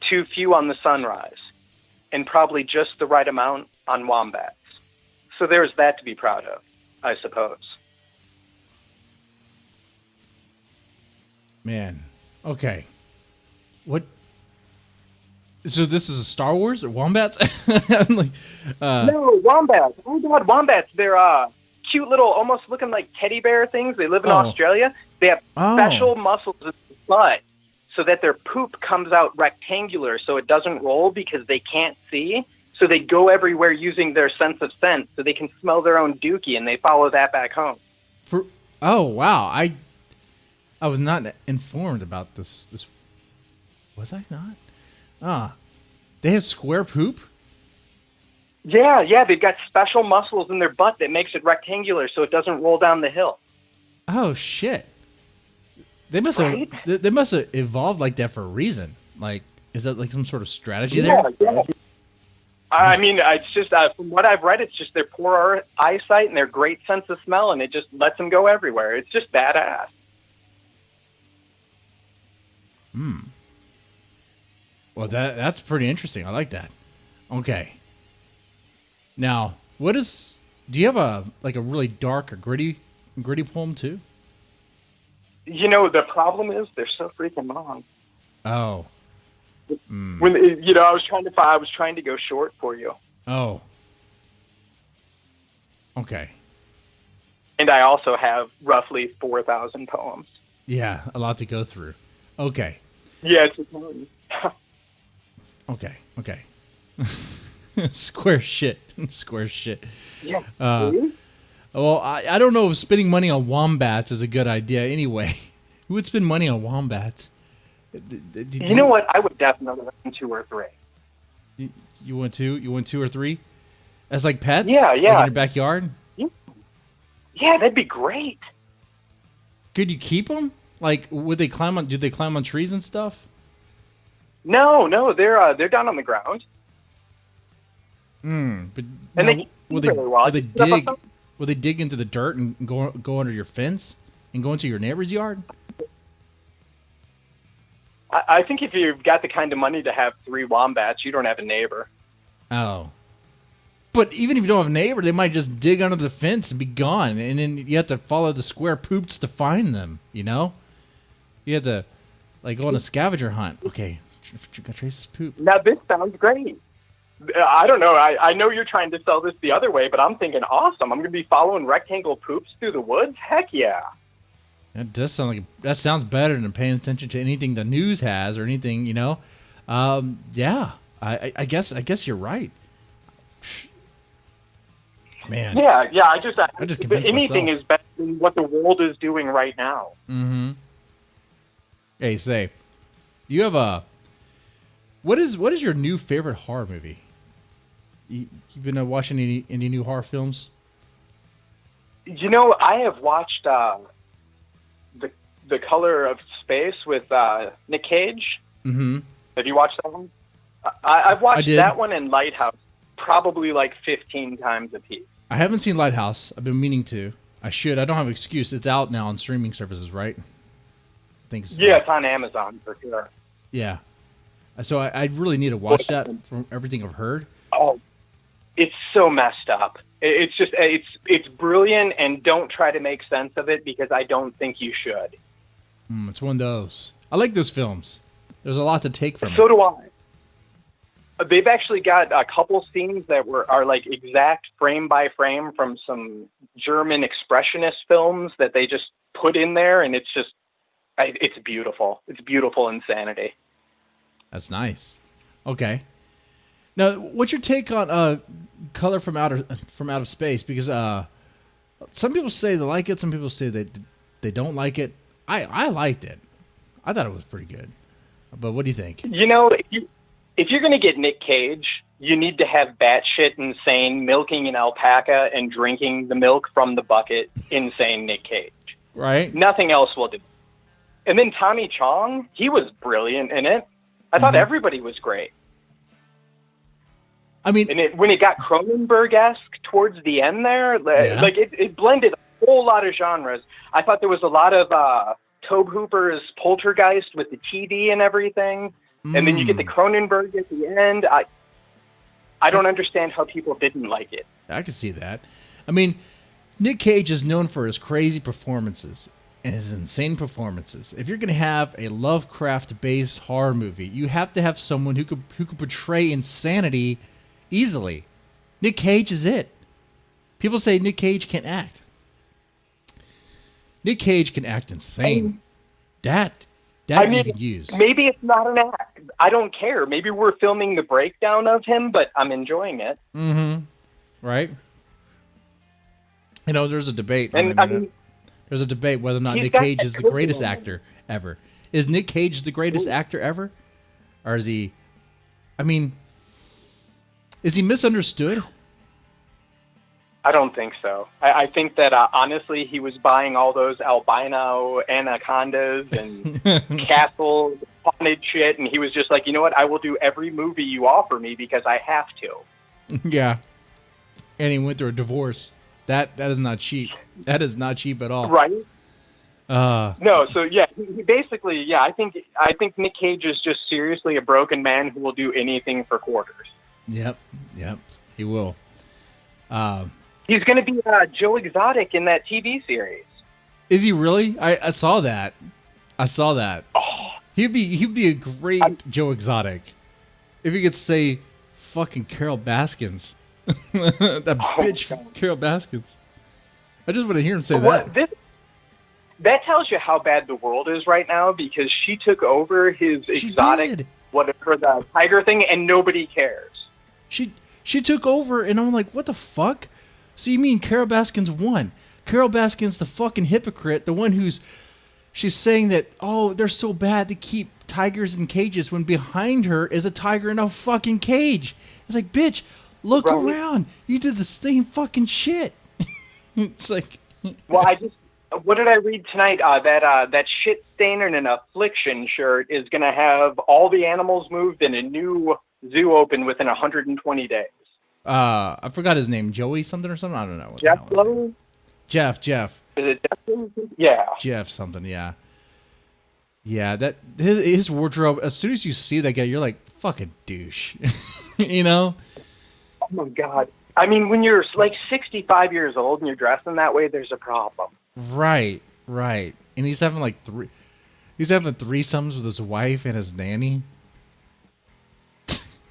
[SPEAKER 2] too few on the sunrise, and probably just the right amount on wombats. So there's that to be proud of, I suppose.
[SPEAKER 1] Man. Okay. What? So this is a Star Wars or wombats? I'm like,
[SPEAKER 2] no, wombats. Oh God, wombats. They're cute little, almost looking like teddy bear things. They live in Australia. They have special muscles in the butt so that their poop comes out rectangular, so it doesn't roll because they can't see. So they go everywhere using their sense of scent, so they can smell their own dookie, and they follow that back home.
[SPEAKER 1] Oh wow, I was not informed about this. Was I not? They have square poop?
[SPEAKER 2] Yeah, they've got special muscles in their butt that makes it rectangular so it doesn't roll down the hill.
[SPEAKER 1] Oh, shit. They must have
[SPEAKER 2] Right?
[SPEAKER 1] they must have evolved like that for a reason. Like, is that like some sort of strategy there?
[SPEAKER 2] Yeah. I mean, it's just from what I've read, it's just their poor eyesight and their great sense of smell, and it just lets them go everywhere. It's just badass.
[SPEAKER 1] Well, that's pretty interesting. I like that. Okay. Now, what is? Do you have a really dark or gritty poem too?
[SPEAKER 2] You know, the problem is they're so freaking long.
[SPEAKER 1] Oh.
[SPEAKER 2] When I was trying to go short for you,
[SPEAKER 1] Oh. Okay.
[SPEAKER 2] and I also have roughly 4,000 poems.
[SPEAKER 1] Yeah, a lot to go through. Okay.
[SPEAKER 2] Yeah, it's a ton.
[SPEAKER 1] Okay. Okay. Square shit. Square shit.
[SPEAKER 2] Yeah.
[SPEAKER 1] Well, I don't know if spending money on wombats is a good idea anyway. Who would spend money on wombats?
[SPEAKER 2] You know what? I would definitely want 2 or 3.
[SPEAKER 1] You want two? You want 2 or 3? As like pets?
[SPEAKER 2] Yeah.
[SPEAKER 1] Like in your backyard?
[SPEAKER 2] Yeah, that'd be great.
[SPEAKER 1] Could you keep them? Like, would they climb on? Do they climb on trees and stuff?
[SPEAKER 2] No, they're down on the ground.
[SPEAKER 1] But
[SPEAKER 2] And
[SPEAKER 1] now,
[SPEAKER 2] they
[SPEAKER 1] will
[SPEAKER 2] really well.
[SPEAKER 1] they dig? Will they dig into the dirt and go under your fence and go into your neighbor's yard?
[SPEAKER 2] I think if you've got the kind of money to have 3 wombats, you don't have a neighbor.
[SPEAKER 1] Oh. But even if you don't have a neighbor, they might just dig under the fence and be gone. And then you have to follow the square poops to find them, you know? You have to, like, go on a scavenger hunt. Okay, gotta trace this poop.
[SPEAKER 2] Now, this sounds great. I don't know. I know you're trying to sell this the other way, but I'm thinking, awesome. I'm going to be following rectangle poops through the woods? Heck yeah.
[SPEAKER 1] That does sound like that sounds better than paying attention to anything the news has or anything, you know. Yeah, I guess you're right. Man.
[SPEAKER 2] Yeah. I just
[SPEAKER 1] convinced
[SPEAKER 2] anything
[SPEAKER 1] myself.
[SPEAKER 2] is better than what the world is doing right now.
[SPEAKER 1] Mm-hmm. Hey, say, do you have a what is your new favorite horror movie? You've been watching any new horror films?
[SPEAKER 2] You know, I have watched the Color of Space with Nick Cage.
[SPEAKER 1] Mm-hmm.
[SPEAKER 2] Have you watched that one? I've watched
[SPEAKER 1] did.
[SPEAKER 2] that one and Lighthouse probably like 15 times a piece.
[SPEAKER 1] I haven't seen Lighthouse. I've been meaning to. I should. I don't have an excuse. It's out now on streaming services, right? I think so.
[SPEAKER 2] Yeah, it's on Amazon for sure.
[SPEAKER 1] Yeah. So I really need to watch that from everything I've heard.
[SPEAKER 2] Oh, it's so messed up. It's just it's brilliant, and don't try to make sense of it because I don't think you should.
[SPEAKER 1] It's one of those. I like those films. There's a lot to take from
[SPEAKER 2] So
[SPEAKER 1] it.
[SPEAKER 2] do I. They've actually got a couple scenes that are like exact frame by frame from some German expressionist films that they just put in there, and it's beautiful. It's beautiful insanity.
[SPEAKER 1] That's nice. Okay. Now, what's your take on Color from Out of Space? Because some people say they like it, some people say they don't like it. I liked it. I thought it was pretty good. But what do you think?
[SPEAKER 2] You know, if you're going to get Nick Cage, you need to have batshit insane milking an alpaca and drinking the milk from the bucket insane Nick Cage.
[SPEAKER 1] Right?
[SPEAKER 2] Nothing else will do. And then Tommy Chong, he was brilliant in it. I thought everybody was great.
[SPEAKER 1] I mean,
[SPEAKER 2] And when it got Cronenberg-esque towards the end there,
[SPEAKER 1] Yeah.
[SPEAKER 2] like it blended a whole lot of genres. I thought there was a lot of Tobe Hooper's Poltergeist with the TV and everything. And then you get the Cronenberg at the end. I don't understand how people didn't like it.
[SPEAKER 1] I can see that. I mean, Nick Cage is known for his crazy performances and his insane performances. If you're going to have a Lovecraft-based horror movie, you have to have someone who could portray insanity easily. Nick Cage is it. People say Nick Cage can't act. Nick Cage can act insane. That you can use.
[SPEAKER 2] Maybe it's not an act. I don't care. Maybe we're filming the breakdown of him, but I'm enjoying it.
[SPEAKER 1] Mm-hmm. Right? You know, there's a debate.
[SPEAKER 2] And I mean,
[SPEAKER 1] there's a debate whether or not
[SPEAKER 2] he's
[SPEAKER 1] Nick
[SPEAKER 2] got
[SPEAKER 1] Cage
[SPEAKER 2] that
[SPEAKER 1] is the
[SPEAKER 2] charisma.
[SPEAKER 1] greatest actor ever. Is Nick Cage the greatest actor ever? Or is he... I mean, is he misunderstood?
[SPEAKER 2] I don't think so. I think that honestly, he was buying all those albino anacondas and castles, haunted shit, and he was just like, you know what? I will do every movie you offer me because I have to.
[SPEAKER 1] Yeah. And he went through a divorce. That is not cheap. That is not cheap at all.
[SPEAKER 2] Right? No, so yeah, he basically, yeah, I think Nick Cage is just seriously a broken man who will do anything for quarters.
[SPEAKER 1] Yep, he will.
[SPEAKER 2] He's going to be Joe Exotic in that TV series.
[SPEAKER 1] Is he really? I saw that.
[SPEAKER 2] Oh,
[SPEAKER 1] He'd be a great Joe Exotic if he could say fucking Carol Baskins. That bitch
[SPEAKER 2] God.
[SPEAKER 1] Carol Baskins. I just want to hear him say that.
[SPEAKER 2] That tells you how bad the world is right now, because she took over his exotic, whatever, the tiger thing, and nobody cares.
[SPEAKER 1] She took over, and I'm like, what the fuck? So you mean Carol Baskins won? Carol Baskins, the fucking hypocrite, the one she's saying that, oh, they're so bad to keep tigers in cages, when behind her is a tiger in a fucking cage. It's like, bitch, look around. You did the same fucking shit. It's like,
[SPEAKER 2] well, what did I read tonight? That shit stain and an affliction shirt is going to have all the animals moved and a new zoo open within 120 days.
[SPEAKER 1] I forgot his name. Joey something or something? I don't know. What
[SPEAKER 2] Jeff Lowe?
[SPEAKER 1] Jeff.
[SPEAKER 2] Is it Jeff? Yeah.
[SPEAKER 1] Jeff something, yeah. Yeah, that his wardrobe, as soon as you see that guy, you're like, fucking douche. You know?
[SPEAKER 2] Oh my God. I mean, when you're like 65 years old and you're dressing that way, there's a problem.
[SPEAKER 1] Right. And he's having threesomes with his wife and his nanny.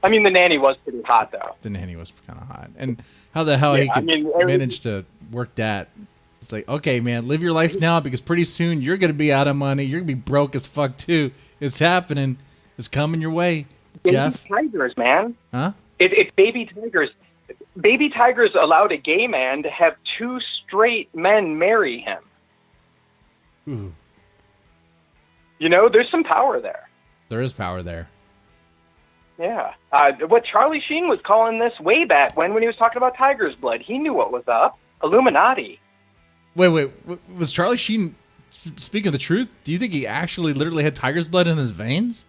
[SPEAKER 2] I mean, the nanny was pretty hot, though.
[SPEAKER 1] The nanny was kind of hot. And how the hell he could manage to work that. It's like, okay, man, live your life now, because pretty soon you're going to be out of money. You're going to be broke as fuck, too. It's happening. It's coming your way, Jeff.
[SPEAKER 2] Baby tigers, man.
[SPEAKER 1] Huh?
[SPEAKER 2] It's baby tigers. Baby tigers allowed a gay man to have two straight men marry him.
[SPEAKER 1] Ooh.
[SPEAKER 2] You know, there's some power there.
[SPEAKER 1] There is power there.
[SPEAKER 2] Yeah. What Charlie Sheen was calling this way back when he was talking about tiger's blood. He knew what was up. Illuminati.
[SPEAKER 1] Wait. Was Charlie Sheen speaking the truth? Do you think he actually literally had tiger's blood in his veins?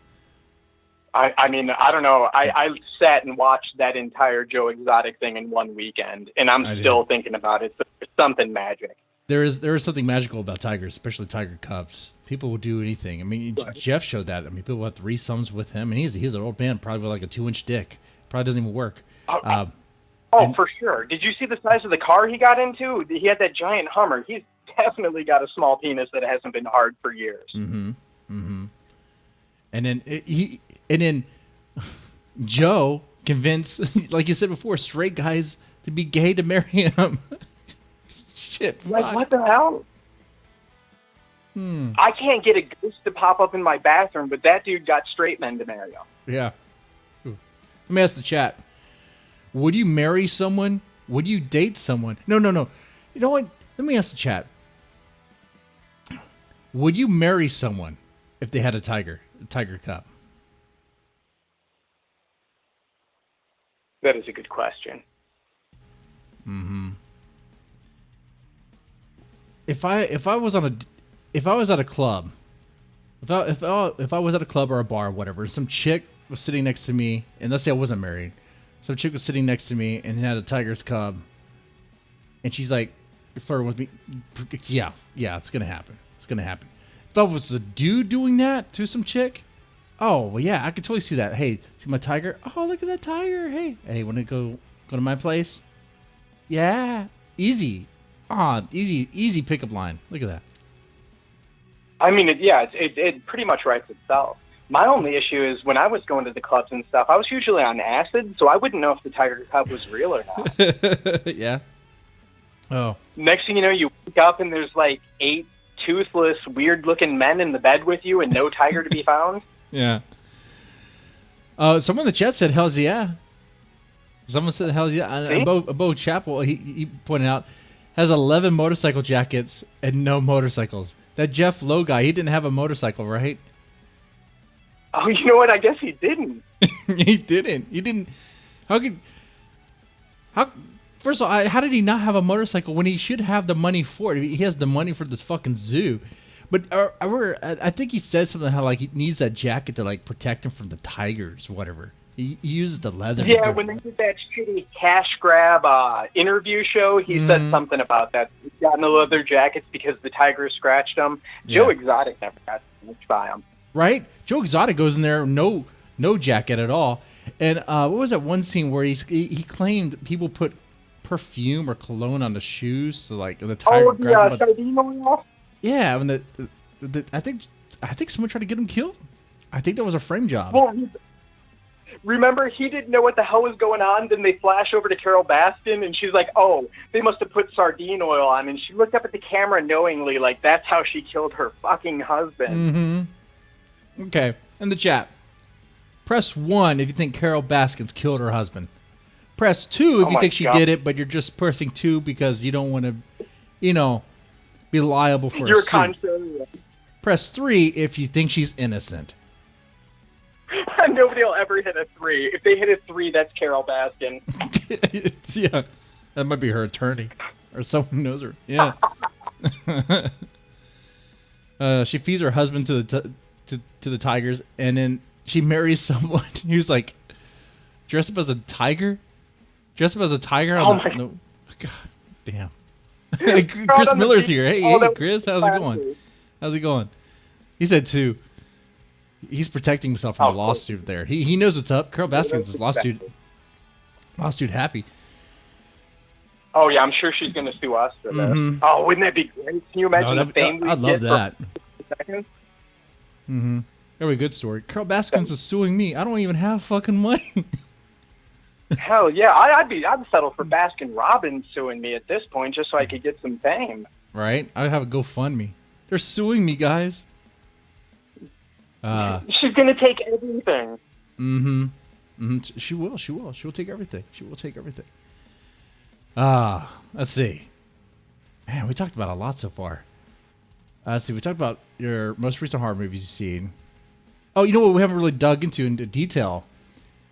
[SPEAKER 2] I mean, I don't know. I sat and watched that entire Joe Exotic thing in one weekend, and I'm still thinking about it. So there's something magic.
[SPEAKER 1] There is something magical about tigers, especially tiger cubs. People will do anything. I mean, right. Jeff showed that. I mean, people have threesomes with him, and he's an old man, probably with like a 2-inch dick. Probably doesn't even work.
[SPEAKER 2] For sure. Did you see the size of the car he got into? He had that giant Hummer. He's definitely got a small penis that hasn't been hard for years.
[SPEAKER 1] Mm-hmm. And then Joe convinced, like you said before, straight guys to be gay to marry him. Shit.
[SPEAKER 2] Like, fuck. What the hell? I can't get a ghost to pop up in my bathroom, but that dude got straight men to marry him.
[SPEAKER 1] Yeah. Ooh. Let me ask the chat. Would you marry someone? Would you date someone? No. You know what? Let me ask the chat. Would you marry someone if they had a tiger cub?
[SPEAKER 2] That is a good question.
[SPEAKER 1] Mm-hmm. If I was at a club, if I was at a club or a bar or whatever, some chick was sitting next to me, and let's say I wasn't married, some chick was sitting next to me and had a tiger's cub, and she's like flirting with me, yeah, it's gonna happen. If I was a dude doing that to some chick, oh well, yeah, I could totally see that. Hey, see my tiger? Oh, look at that tiger. Hey, want to go to my place? Yeah, easy. Easy pickup line. Look at that.
[SPEAKER 2] I mean, it pretty much writes itself. My only issue is when I was going to the clubs and stuff, I was usually on acid, so I wouldn't know if the tiger cub was real or not.
[SPEAKER 1] Yeah. Oh. Next
[SPEAKER 2] thing you know, you wake up and there's like 8 toothless, weird-looking men in the bed with you and no tiger to be found.
[SPEAKER 1] Yeah. Someone in the chat said, "Hell's yeah." Someone said, "Hell's yeah." Bo Chapel, he pointed out, has 11 motorcycle jackets and no motorcycles. That Jeff Lowe guy, he didn't have a motorcycle, right?
[SPEAKER 2] Oh, you know what? I guess he didn't.
[SPEAKER 1] He didn't. How First of all, how did he not have a motorcycle when he should have the money for it? He has the money for this fucking zoo. But I think he said something how like he needs that jacket to like protect him from the tigers, or whatever. He uses the leather.
[SPEAKER 2] Yeah, when they did that shitty cash grab interview show, he said something about that. He's gotten the leather jackets because the tigers scratched him.
[SPEAKER 1] Yeah.
[SPEAKER 2] Joe Exotic never got scratched by him.
[SPEAKER 1] Right? Joe Exotic goes in there, no jacket at all. And what was that one scene where he claimed people put perfume or cologne on the shoes, so like the tiger grabbed him.
[SPEAKER 2] Sardine oil?
[SPEAKER 1] Yeah, when I think someone tried to get him killed. I think that was a frame job.
[SPEAKER 2] Well, remember, he didn't know what the hell was going on. Then they flash over to Carol Baskin, and she's like, "Oh, they must have put sardine oil on." And she looked up at the camera knowingly, like that's how she killed her fucking husband.
[SPEAKER 1] Mm-hmm. Okay, in the chat, press 1 if you think Carol Baskin's killed her husband. Press 2 if you think she did it, but you're just pressing 2 because you don't want to, be liable for a suit.
[SPEAKER 2] Contrarian.
[SPEAKER 1] Press 3 if you think she's innocent.
[SPEAKER 2] Nobody will ever hit a 3. If they hit a 3, that's Carol Baskin.
[SPEAKER 1] Yeah, that might be her attorney or someone who knows her. Yeah. She feeds her husband to the tigers, and then she marries someone who's like dressed up as a tiger. God damn. Chris Miller's here. Hey, Chris, how's it going? He said 2. He's protecting himself from the lawsuit there. He knows what's up. Carol Baskin's is lawsuit happy.
[SPEAKER 2] Oh yeah, I'm sure she's gonna sue us for that. Oh, wouldn't that be great? Can you imagine the fame
[SPEAKER 1] I'd love that.
[SPEAKER 2] Mm-hmm.
[SPEAKER 1] That'd be a good story. Carol Baskin's is suing me. I don't even have fucking money.
[SPEAKER 2] Hell yeah, I'd settle for Baskin Robbins suing me at this point just so I could get some fame.
[SPEAKER 1] Right? I'd have a GoFundMe. They're suing me, guys.
[SPEAKER 2] She's gonna take everything.
[SPEAKER 1] She will take everything. Let's see. Man, we talked about a lot so far. Let's see. We talked about your most recent horror movies you've seen. Oh, you know what we haven't really dug into detail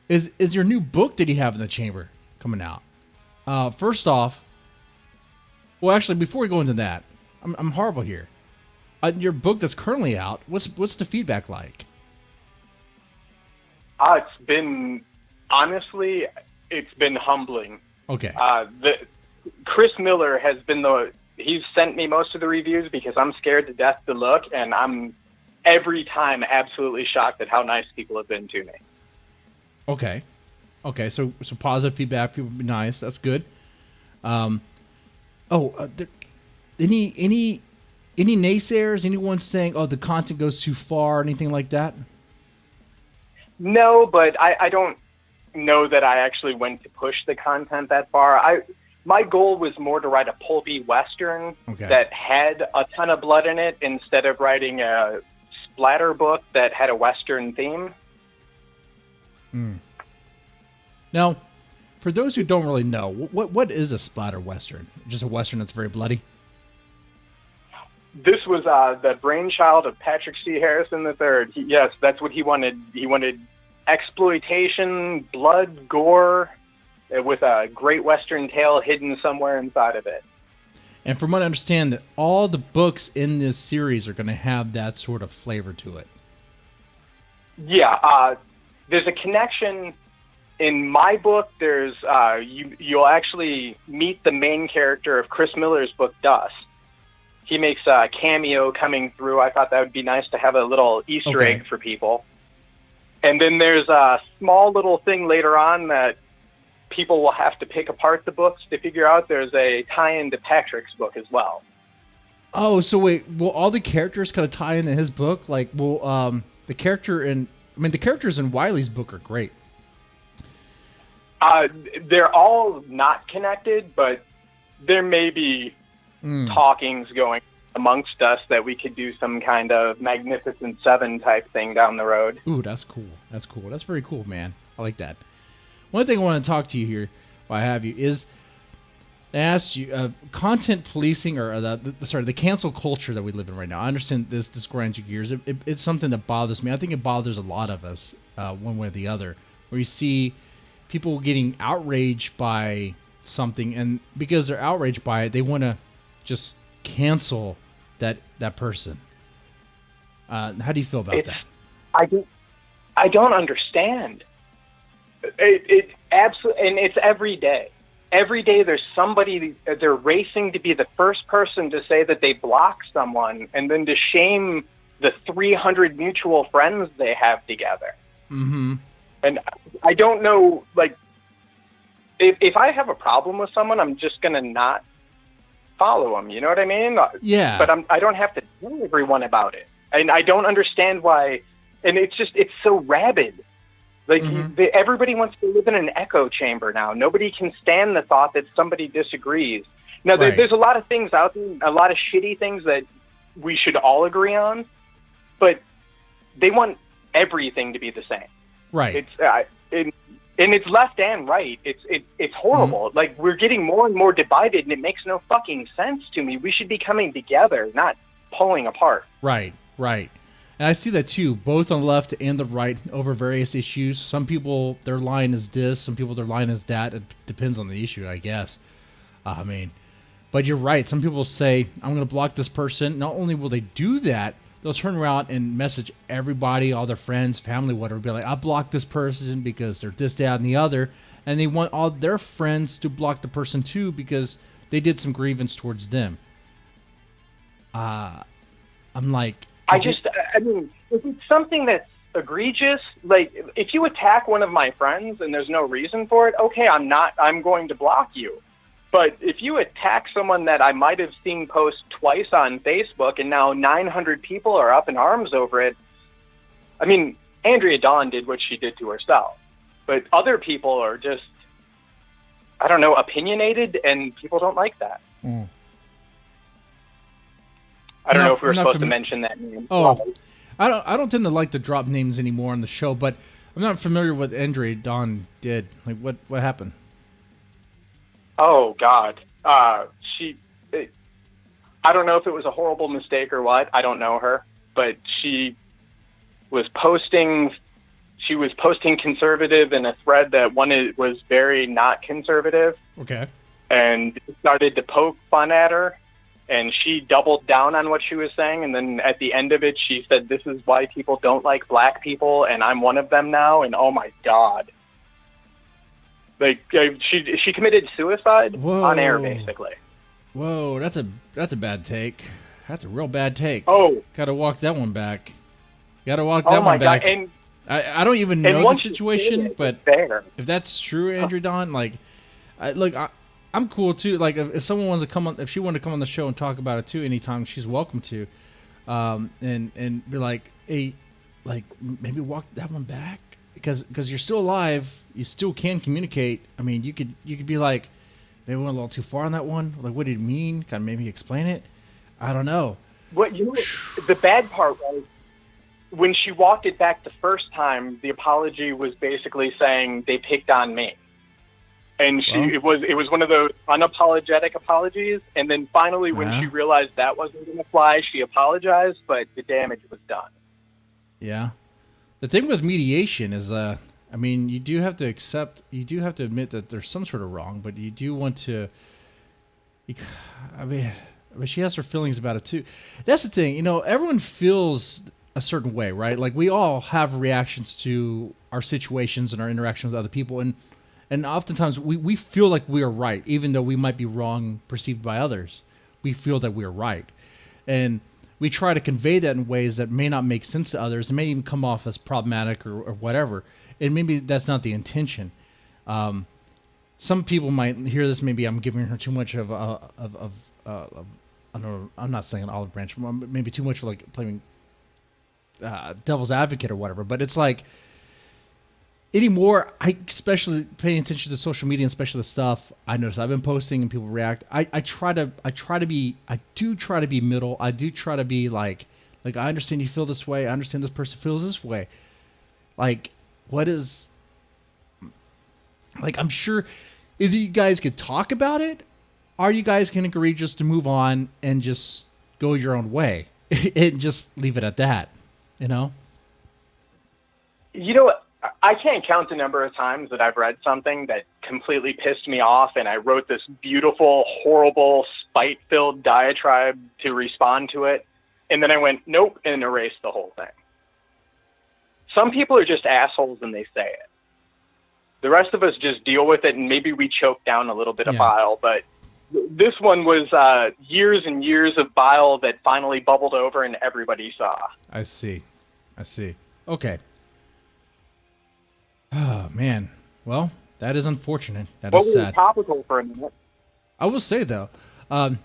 [SPEAKER 1] is your new book that you have in the chamber coming out. First off, well, actually, before we go into that, I'm horrible here. Your book that's currently out, what's the feedback like?
[SPEAKER 2] It's been humbling.
[SPEAKER 1] Okay.
[SPEAKER 2] Chris Miller has been he's sent me most of the reviews because I'm scared to death to look, and I'm every time absolutely shocked at how nice people have been to me.
[SPEAKER 1] Okay. So positive feedback, people be nice. That's good. Any naysayers? Anyone saying, "Oh, the content goes too far," anything like that?
[SPEAKER 2] No, but I don't know that I actually went to push the content that far. My goal was more to write a pulpy Western that had a ton of blood in it instead of writing a splatter book that had a Western theme.
[SPEAKER 1] Now, for those who don't really know, what is a splatter Western? Just a Western that's very bloody?
[SPEAKER 2] This was the brainchild of Patrick C. Harrison III. Yes, that's what he wanted. He wanted exploitation, blood, gore, with a great Western tale hidden somewhere inside of it.
[SPEAKER 1] And from what I understand, that all the books in this series are going to have that sort of flavor to it.
[SPEAKER 2] Yeah, there's a connection. In my book, there's you'll actually meet the main character of Chris Miller's book, Dust. He makes a cameo coming through. I thought that would be nice to have a little Easter egg for people. And then there's a small little thing later on that people will have to pick apart the books to figure out. There's a tie-in to Patrick's book as well.
[SPEAKER 1] Oh, so wait, will all the characters kind of tie into his book? Like, will the characters in Wiley's book are great.
[SPEAKER 2] They're all not connected, but there may be talkings going amongst us that we could do some kind of Magnificent Seven type thing down the road.
[SPEAKER 1] Ooh, that's cool. That's very cool, man. I like that. One thing I want to talk to you here while I have you is I asked you content policing or the cancel culture that we live in right now. I understand this grinds your gears. It's something that bothers me. I think it bothers a lot of us one way or the other, where you see people getting outraged by something, and because they're outraged by it, they want to just cancel that person. How do you feel about that?
[SPEAKER 2] I don't understand. It absolutely, and it's every day. Every day there's somebody, they're racing to be the first person to say that they blocked someone and then to shame the 300 mutual friends they have together.
[SPEAKER 1] Mm-hmm.
[SPEAKER 2] And I don't know, like, if I have a problem with someone, I'm just going to not follow them. You know what I mean?
[SPEAKER 1] Yeah.
[SPEAKER 2] But I don't have to tell everyone about it. And I don't understand why. And it's so rabid. Like, everybody wants to live in an echo chamber now. Nobody can stand the thought that somebody disagrees. Now, there's a lot of things out there, a lot of shitty things that we should all agree on, but they want everything to be the same.
[SPEAKER 1] Right.
[SPEAKER 2] And it's left and right. It's horrible. Mm-hmm. Like, we're getting more and more divided, and it makes no fucking sense to me. We should be coming together, not pulling apart.
[SPEAKER 1] Right. And I see that too, both on the left and the right, over various issues. Some people, their line is this. Some people, their line is that. It depends on the issue, I guess. But you're right. Some people say, I'm going to block this person. Not only will they do that, they'll turn around and message everybody, all their friends, family, whatever. Be like, I blocked this person because they're this, that, and the other. And they want all their friends to block the person too because they did some grievance towards them. I'm like...
[SPEAKER 2] I mean, if it's something that's egregious, like, if you attack one of my friends and there's no reason for it, okay, I'm going to block you. But if you attack someone that I might have seen post twice on Facebook and now 900 people are up in arms over it, I mean, Andrea Dawn did what she did to herself. But other people are just, I don't know, opinionated, and people don't like that.
[SPEAKER 1] Mm.
[SPEAKER 2] I don't know if we were supposed to mention that name.
[SPEAKER 1] Oh, I don't tend to like to drop names anymore on the show, but I'm not familiar with what Andrea Dawn did. Like, what happened?
[SPEAKER 2] Oh God, I don't know if it was a horrible mistake or what. I don't know her, but she was posting conservative in a thread that was very not conservative.
[SPEAKER 1] Okay.
[SPEAKER 2] And started to poke fun at her. And she doubled down on what she was saying, and then at the end of it, she said, "This is why people don't like black people, and I'm one of them now." And oh my God, like, she committed suicide on air, basically.
[SPEAKER 1] Whoa, that's a bad take. That's a real bad take.
[SPEAKER 2] Oh,
[SPEAKER 1] gotta walk that one back. Gotta walk that one back. God. And I don't even know the situation, but if that's true, Andrea Dawn, like, I'm cool too. Like, if someone wants to come on, if she wanted to come on the show and talk about it too, anytime, she's welcome to, and be like, hey, like, maybe walk that one back because you're still alive, you still can communicate. I mean, you could be like, maybe we went a little too far on that one. Like, what did it mean? Can I maybe explain it? I don't know.
[SPEAKER 2] The bad part was when she walked it back the first time, the apology was basically saying they picked on me. And it was one of those unapologetic apologies. And then finally, when she realized that wasn't going to fly, she apologized, but the damage was done.
[SPEAKER 1] Yeah. The thing with mediation is, I mean, you do have to admit that there's some sort of wrong, but you do want to, I mean, she has her feelings about it too. That's the thing, everyone feels a certain way, right? Like, we all have reactions to our situations and our interactions with other people. And oftentimes we feel like we are right, even though we might be wrong perceived by others. We feel that we are right. And we try to convey that in ways that may not make sense to others. It may even come off as problematic or whatever. And maybe that's not the intention. Some people might hear this. Maybe I'm giving her too much of I don't know. I'm not saying olive branch, maybe too much of like playing devil's advocate or whatever. But it's like, anymore, I especially paying attention to social media, and especially the stuff I notice I've been posting and people react. I do try to be middle. I do try to be like I understand you feel this way. I understand this person feels this way. Like, what is, like, I'm sure either you guys could talk about it, or you guys can agree just to move on and just go your own way and just leave it at that,
[SPEAKER 2] You know what? I can't count the number of times that I've read something that completely pissed me off, and I wrote this beautiful, horrible, spite-filled diatribe to respond to it, and then I went, nope, and erased the whole thing. Some people are just assholes and they say it. The rest of us just deal with it, and maybe we choke down a little bit of bile, but this one was years and years of bile that finally bubbled over and everybody saw.
[SPEAKER 1] I see. Okay. Oh, man. Well, that is unfortunate. That is sad.
[SPEAKER 2] Topical for a minute.
[SPEAKER 1] I will say, though, you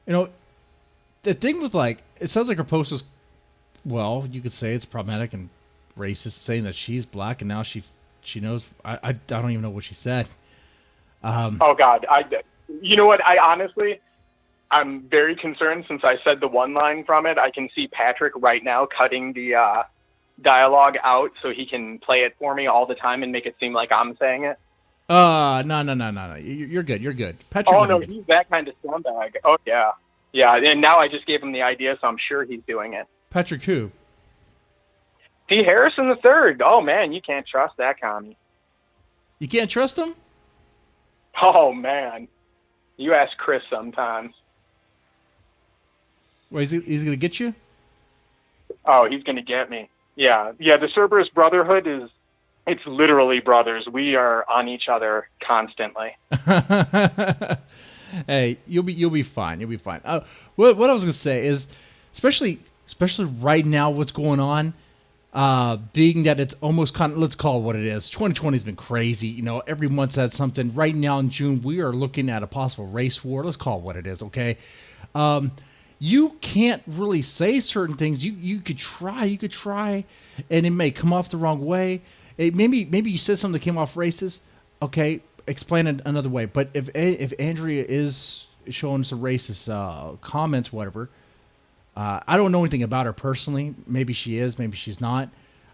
[SPEAKER 1] know, the thing with, like, it sounds like her post is, well, you could say it's problematic and racist, saying that she's black and now she knows. I don't even know what she said.
[SPEAKER 2] Oh, God. You know what? I'm very concerned since I said the one line from it. I can see Patrick right now cutting the dialogue out so he can play it for me all the time and make it seem like I'm saying it.
[SPEAKER 1] No. You're good. Patrick.
[SPEAKER 2] Oh, no, he's that kind of scumbag. Oh, yeah. Yeah, and now I just gave him the idea, so I'm sure he's doing it.
[SPEAKER 1] Patrick who?
[SPEAKER 2] T. Harrison III. Oh, man, you can't trust that commie.
[SPEAKER 1] You can't trust him?
[SPEAKER 2] Oh, man. You ask Chris sometimes.
[SPEAKER 1] Well, he's going to get you?
[SPEAKER 2] Oh, he's going to get me. Yeah, the Cerberus Brotherhood it's literally brothers. We are on each other constantly.
[SPEAKER 1] Hey, you'll be fine. You'll be fine. What I was going to say is, especially right now, what's going on, being that it's almost kind of, let's call it what it is. 2020 has been crazy. You know, every month's had something. Right now in June, we are looking at a possible race war. Let's call it what it is, okay? You can't really say certain things. You could try, and it may come off the wrong way. Maybe you said something that came off racist. Okay, explain it another way. But if Andrea is showing some racist comments, whatever, I don't know anything about her personally. Maybe she is, maybe she's not.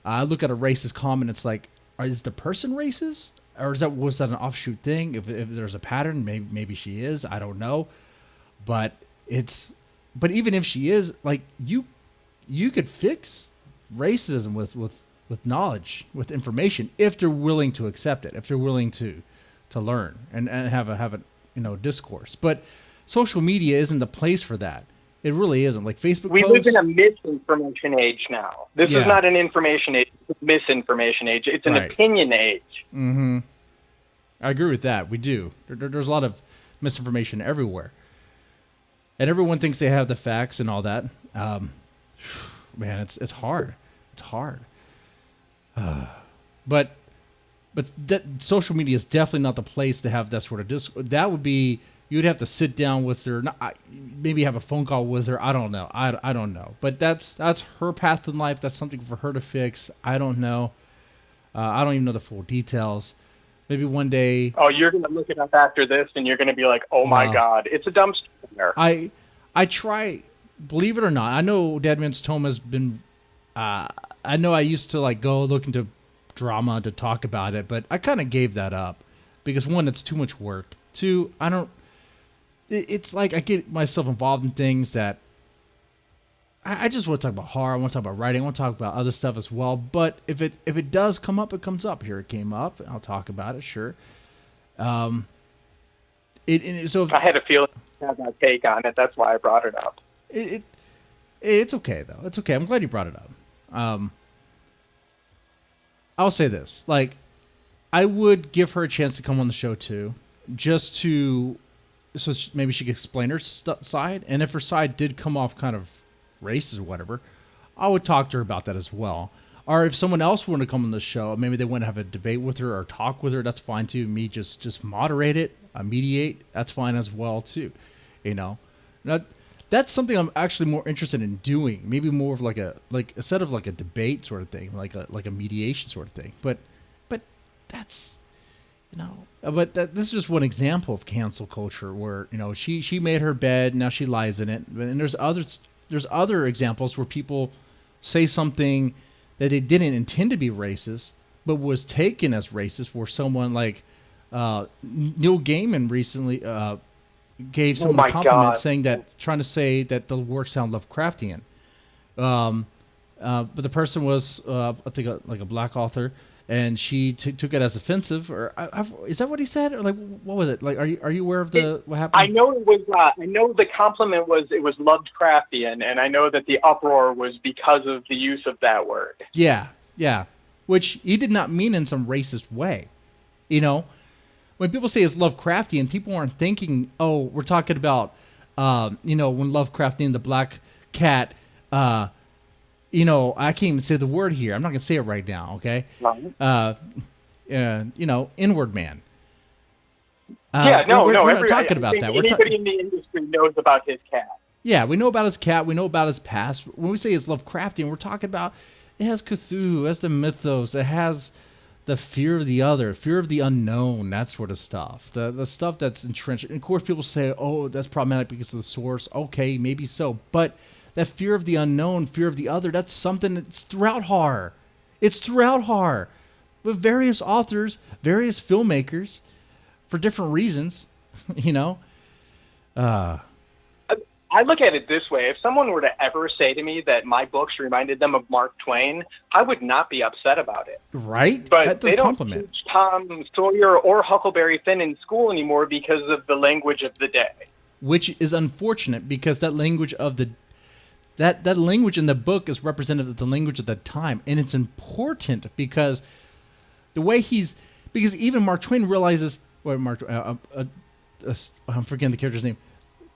[SPEAKER 1] I look at a racist comment, it's like, is the person racist, or was that an offshoot thing? If there's a pattern, maybe she is. I don't know, but even if she is, like, you could fix racism with knowledge, with information, if they're willing to accept it, if they're willing to learn and have a discourse. But social media isn't the place for that. It really isn't. Like Facebook
[SPEAKER 2] we
[SPEAKER 1] posts,
[SPEAKER 2] live in a misinformation age now. This is not an information age, it's a misinformation age. It's an opinion age.
[SPEAKER 1] Mm-hmm. I agree with that. We do. There's a lot of misinformation everywhere. And everyone thinks they have the facts and all that. Man, it's hard. It's hard. But social media is definitely not the place to have that sort of that would be, you'd have to sit down with her, maybe have a phone call with her. I don't know. I don't know. But that's her path in life. That's something for her to fix. I don't know. I don't even know the full details. Maybe one day.
[SPEAKER 2] Oh, you're going to look it up after this, and you're going to be like, oh, my God. It's a dumpster fire.
[SPEAKER 1] I try, believe it or not, I know Deadman's Tome has been, I know I used to like go look into drama to talk about it, but I kind of gave that up because, one, it's too much work. Two, it's like I get myself involved in things that I just want to talk about horror. I want to talk about writing. I want to talk about other stuff as well. But if it does come up, it comes up. Here it came up. I'll talk about it. Sure. So
[SPEAKER 2] I had a feeling you had that take on it. That's why I brought it up.
[SPEAKER 1] It's okay though. It's okay. I'm glad you brought it up. I'll say this: like, I would give her a chance to come on the show too, so maybe she could explain her side. And if her side did come off kind of racist or whatever, I would talk to her about that as well. Or if someone else wanted to come on the show, maybe they want to have a debate with her or talk with her, that's fine too. Me just moderate it, mediate, that's fine as well too. You know, that's something I'm actually more interested in doing. Maybe more of like instead of like a debate sort of thing, like a mediation sort of thing. But that's, this is just one example of cancel culture where, she made her bed, now she lies in it. And there's other examples where people say something that they didn't intend to be racist, but was taken as racist, where someone like Neil Gaiman recently gave someone a compliment trying to say that the work sounded Lovecraftian. But the person was, I think, like a black author, and she took it as offensive. Or is that what he said? Or like, what was it? Like, are you aware of what happened?
[SPEAKER 2] I know it was. I know the compliment was it was Lovecraftian, and I know that the uproar was because of the use of that word.
[SPEAKER 1] Yeah, yeah. Which he did not mean in some racist way. You know, when people say it's Lovecraftian, people aren't thinking, oh, we're talking about, when Lovecraftian, the black cat, I can't even say the word here. I'm not going to say it right now, okay? Inward man.
[SPEAKER 2] We're
[SPEAKER 1] not talking about that.
[SPEAKER 2] Anybody in the industry knows about his cat.
[SPEAKER 1] Yeah, we know about his cat. We know about his past. When we say it's Lovecraftian, we're talking about it has Cthulhu, it has the mythos, it has the fear of the other, fear of the unknown, that sort of stuff. The stuff that's entrenched. And of course, people say, oh, that's problematic because of the source. Okay, maybe so. But that fear of the unknown, fear of the other, that's something that's throughout horror. It's throughout horror. With various authors, various filmmakers, for different reasons,
[SPEAKER 2] I look at it this way. If someone were to ever say to me that my books reminded them of Mark Twain, I would not be upset about it.
[SPEAKER 1] Right?
[SPEAKER 2] But they don't teach Tom Sawyer or Huckleberry Finn in school anymore because of the language of the day.
[SPEAKER 1] Which is unfortunate because that language of that language in the book is representative of the language of the time. And it's important because the way because even Mark Twain realizes, I'm forgetting the character's name.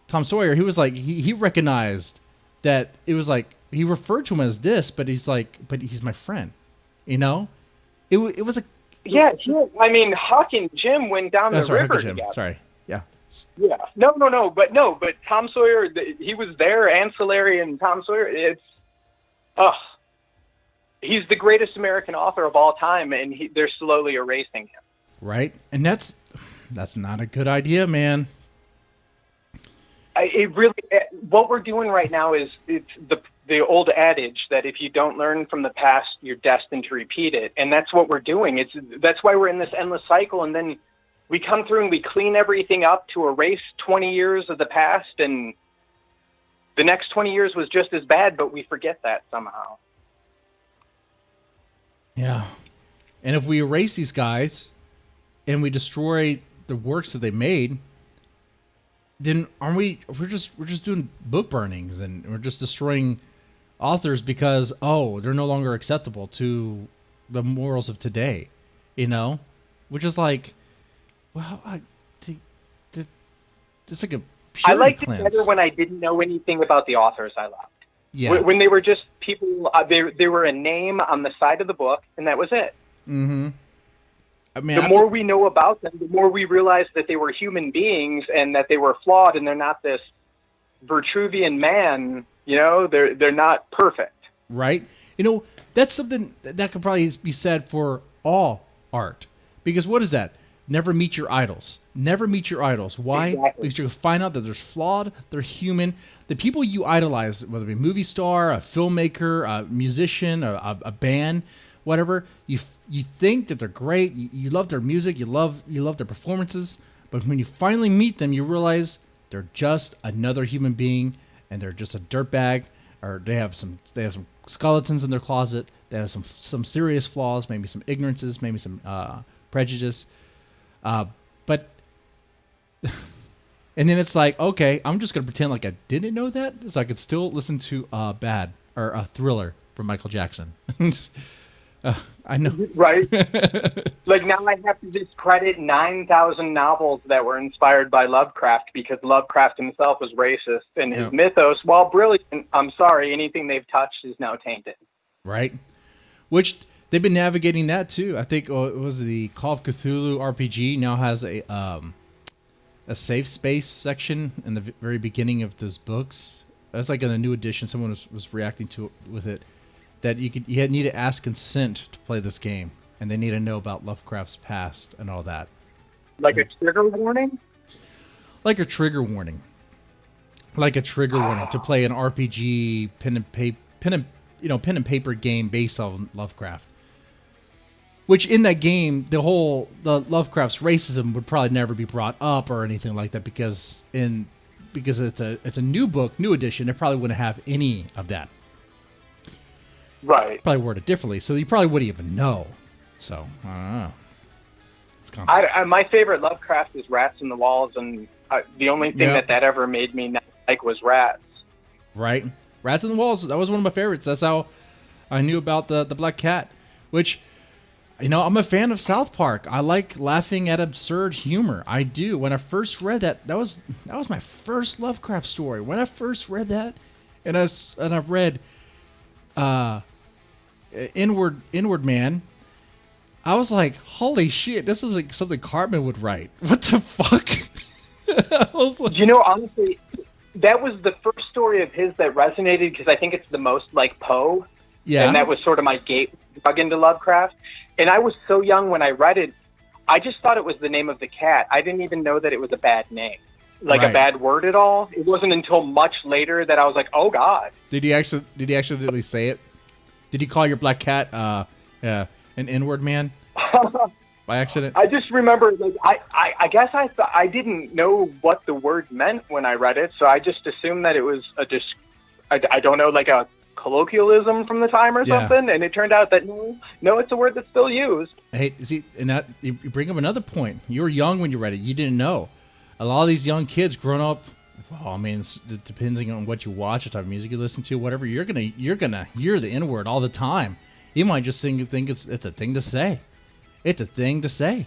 [SPEAKER 1] Tom Sawyer, he was like, he recognized that it was like, he referred to him as this, but he's like, but he's my friend, It was a...
[SPEAKER 2] Yeah, I mean, Huck and Jim went down the river
[SPEAKER 1] Huck and Jim.
[SPEAKER 2] together.
[SPEAKER 1] Sorry, yeah.
[SPEAKER 2] Yeah, but Tom Sawyer, he was there, Ancillary and Tom Sawyer, he's the greatest American author of all time, and they're slowly erasing him.
[SPEAKER 1] Right, and that's not a good idea, man.
[SPEAKER 2] What we're doing right now is it's the old adage that if you don't learn from the past, you're destined to repeat it, and that's what we're doing. That's why we're in this endless cycle, and then we come through and we clean everything up to erase 20 years of the past, and the next 20 years was just as bad, but we forget that somehow.
[SPEAKER 1] Yeah, and if we erase these guys and we destroy the works that they made, then we're just doing book burnings and we're just destroying authors because they're no longer acceptable to the morals of today, which is like, well, it's like a purity
[SPEAKER 2] I liked
[SPEAKER 1] cleanse.
[SPEAKER 2] it better when I didn't know anything about the authors I loved.
[SPEAKER 1] Yeah,
[SPEAKER 2] when they were just people, they were a name on the side of the book, and that was it.
[SPEAKER 1] Mm-hmm. I mean,
[SPEAKER 2] the more we know about them, the more we realize that they were human beings and that they were flawed, and they're not this Vitruvian man. They're not perfect.
[SPEAKER 1] Right. That's something that could probably be said for all art. Because what is that? Never meet your idols. Never meet your idols. Why? Exactly. Because you'll find out that they're flawed, they're human. The people you idolize, whether it be a movie star, a filmmaker, a musician, a band, whatever, you think that they're great. You love their music. You love their performances. But when you finally meet them, you realize they're just another human being, and they're just a dirtbag, or they have some skeletons in their closet. They have some serious flaws, maybe some ignorances, maybe some prejudice. But and then it's like, okay, I'm just gonna pretend like I didn't know that, so I could still listen to Bad or a Thriller from Michael Jackson. I know,
[SPEAKER 2] right? Like now I have to discredit 9,000 novels that were inspired by Lovecraft because Lovecraft himself was racist, and his mythos, while brilliant, I'm sorry, anything they've touched is now tainted.
[SPEAKER 1] Right, which they've been navigating that too. I think it was the Call of Cthulhu RPG now has a safe space section in the very beginning of those books. That's like in a new edition. Someone was reacting to it with it. That you need to ask consent to play this game, and they need to know about Lovecraft's past and all that.
[SPEAKER 2] Like a trigger warning?
[SPEAKER 1] Like a trigger warning. To play an RPG pen and paper game based on Lovecraft. Which in that game, the Lovecraft's racism would probably never be brought up or anything like that because it's a new book, new edition. It probably wouldn't have any of that.
[SPEAKER 2] Right.
[SPEAKER 1] Probably word it differently, so you probably wouldn't even know. So I don't know. It's kind of
[SPEAKER 2] My favorite Lovecraft is Rats in the Walls, and the only thing that ever made me not like was rats.
[SPEAKER 1] right. Rats in the Walls. That was one of my favorites. That's how I knew about the Black Cat, which, you know, I'm a fan of South Park. I like laughing at absurd humor. I do. When I first read that was my first Lovecraft story. When I first read that, and I read Inward Man, I was like, holy shit, this is like something Cartman would write. What the fuck? I was like,
[SPEAKER 2] You know, honestly, that was the first story of his that resonated because I think it's the most like Poe.
[SPEAKER 1] yeah.
[SPEAKER 2] And that was sort of my gate drug into Lovecraft. And I was so young when I read it, I just thought it was the name of the cat. I didn't even know that it was a bad name, like
[SPEAKER 1] Right.
[SPEAKER 2] a bad word at all. It wasn't until much later that I was like, oh, God.
[SPEAKER 1] Did he actually say it? Did he call your black cat an N-word man by accident?
[SPEAKER 2] I just remember, like, I guess I didn't know what the word meant when I read it, so I just assumed that it was I don't know, like a colloquialism from the time or something, and it turned out that no, it's a word that's still used.
[SPEAKER 1] Hey, see, and that you bring up another point. You were young when you read it. You didn't know. A lot of these young kids growing up. Well, I mean, it depends on what you watch, the type of music you listen to, whatever. You're gonna hear the N-word all the time. You might just think it's a thing to say. It's a thing to say.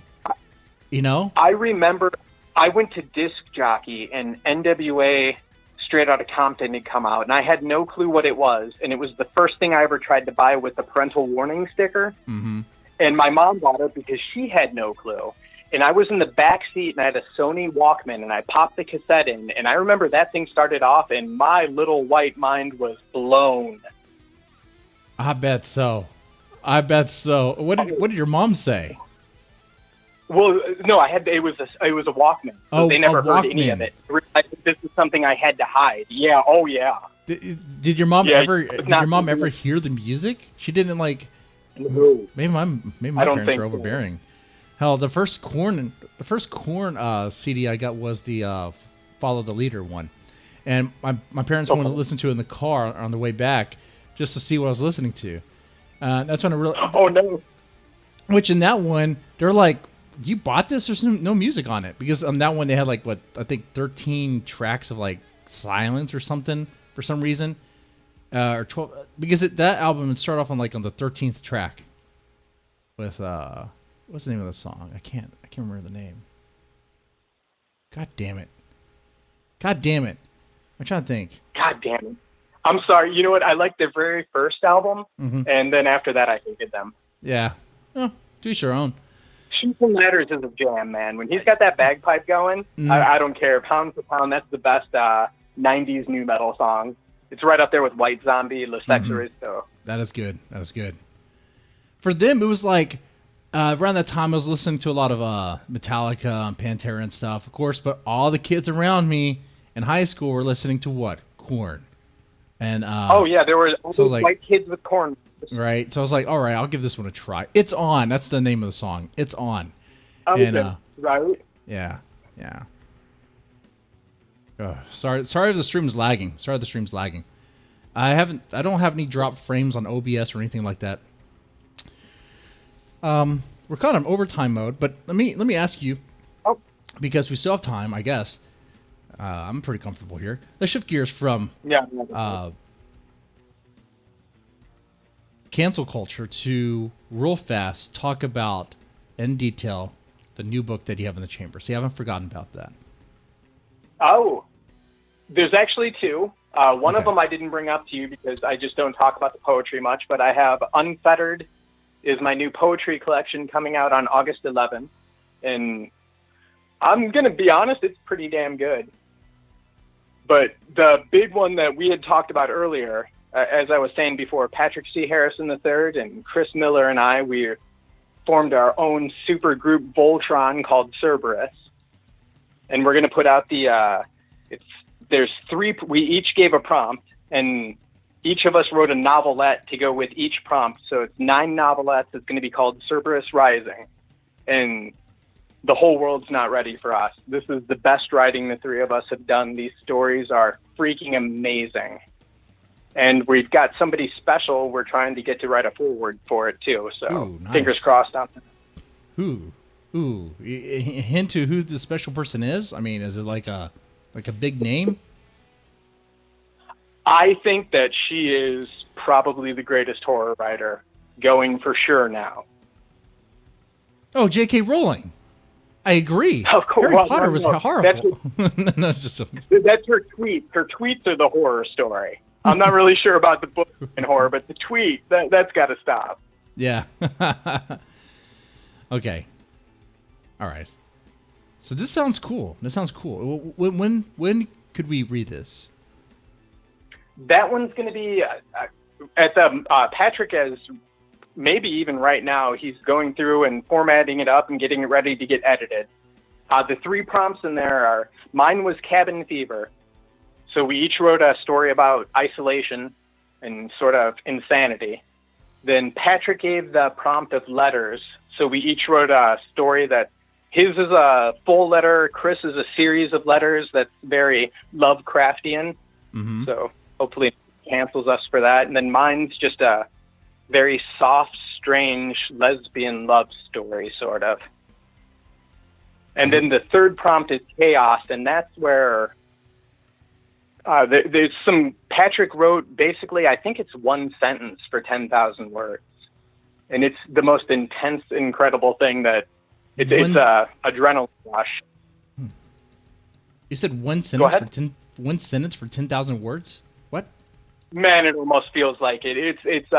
[SPEAKER 1] You know?
[SPEAKER 2] I remember I went to Disc Jockey and NWA Straight Outta Compton had come out, and I had no clue what it was, and it was the first thing I ever tried to buy with the parental warning sticker.
[SPEAKER 1] Mm-hmm.
[SPEAKER 2] And my mom bought it because she had no clue. And I was in the back seat, and I had a Sony Walkman, and I popped the cassette in, and I remember that thing started off, and my little white mind was blown.
[SPEAKER 1] I bet so. What did your mom say?
[SPEAKER 2] Well, no, it was a Walkman. So they never heard any of it. This is something I had to hide. Yeah, oh yeah.
[SPEAKER 1] Did your mom ever hear the music? She didn't like.
[SPEAKER 2] No.
[SPEAKER 1] Maybe my parents are overbearing. Hell, the first Korn CD I got was the Follow the Leader one, and my parents wanted to listen to it in the car on the way back just to see what I was listening to. That's when I really.
[SPEAKER 2] Oh no!
[SPEAKER 1] Which in that one they're like, "You bought this? There's no music on it," because on that one they had like what I think 13 tracks of like silence or something for some reason, or 12 because that album would start off on the 13th track with what's the name of the song? I can't remember the name. God damn it. I'm trying to think.
[SPEAKER 2] God damn it. I'm sorry. You know what? I liked their very first album, and then after that, I hated them.
[SPEAKER 1] Yeah. Oh, to each your own.
[SPEAKER 2] Sheep and Ladders is a jam, man. When he's got that bagpipe going, I don't care. Pound for pound, that's the best 90s nu metal song. It's right up there with White Zombie, Le Sexoristo.
[SPEAKER 1] That is good. For them, it was like around that time I was listening to a lot of Metallica and Pantera and stuff, of course, but all the kids around me in high school were listening to what? Korn. And
[SPEAKER 2] oh yeah, there were all those white kids with corn.
[SPEAKER 1] Right. So I was like, all right, I'll give this one a try. It's On. That's the name of the song. It's On.
[SPEAKER 2] And right.
[SPEAKER 1] Yeah. Sorry if the stream's lagging. I don't have any drop frames on OBS or anything like that. We're kind of in overtime mode, but let me ask you, because we still have time, I guess. I'm pretty comfortable here. Let's shift gears from cancel culture to real fast talk about in detail the new book that you have in the chamber. So you haven't forgotten about that.
[SPEAKER 2] Oh, there's actually two. One of them I didn't bring up to you because I just don't talk about the poetry much, but I have Unfettered is my new poetry collection coming out on August 11th. And I'm going to be honest, it's pretty damn good. But the big one that we had talked about earlier, as I was saying before, Patrick C. Harrison III and Chris Miller and I, we formed our own super group Voltron called Cerberus. And we're going to put out there's three, we each gave a prompt, and each of us wrote a novelette to go with each prompt. So it's 9 novelettes. It's going to be called Cerberus Rising. And the whole world's not ready for us. This is the best writing the three of us have done. These stories are freaking amazing. And we've got somebody special we're trying to get to write a foreword for it, too. So
[SPEAKER 1] Ooh, nice.
[SPEAKER 2] Fingers crossed on that.
[SPEAKER 1] Ooh. Hint to who the special person is? I mean, is it like a big name?
[SPEAKER 2] I think that she is probably the greatest horror writer going for sure now.
[SPEAKER 1] Oh, J.K. Rowling. I agree.
[SPEAKER 2] Of course.
[SPEAKER 1] Harry Potter was horrible.
[SPEAKER 2] That's her tweet. Her tweets are the horror story. I'm not really sure about the book and horror, but the tweet, that's got to stop.
[SPEAKER 1] Yeah. Okay. All right. So this sounds cool. When could we read this?
[SPEAKER 2] That one's going to be at the Patrick, as maybe even right now, he's going through and formatting it up and getting it ready to get edited. The 3 prompts in there are, mine was cabin fever. So we each wrote a story about isolation and sort of insanity. Then Patrick gave the prompt of letters. So we each wrote a story that his is a full letter, Chris is a series of letters that's very Lovecraftian.
[SPEAKER 1] Mm-hmm.
[SPEAKER 2] So hopefully it cancels us for that. And then mine's just a very soft, strange lesbian love story, sort of. And then the 3rd prompt is chaos, and that's where there's some, Patrick wrote basically, I think it's 1 sentence for 10,000 words. And it's the most intense, incredible thing that it's a adrenaline rush.
[SPEAKER 1] You said 1 sentence one sentence for 10,000 words? What?
[SPEAKER 2] Man, it almost feels like it. It's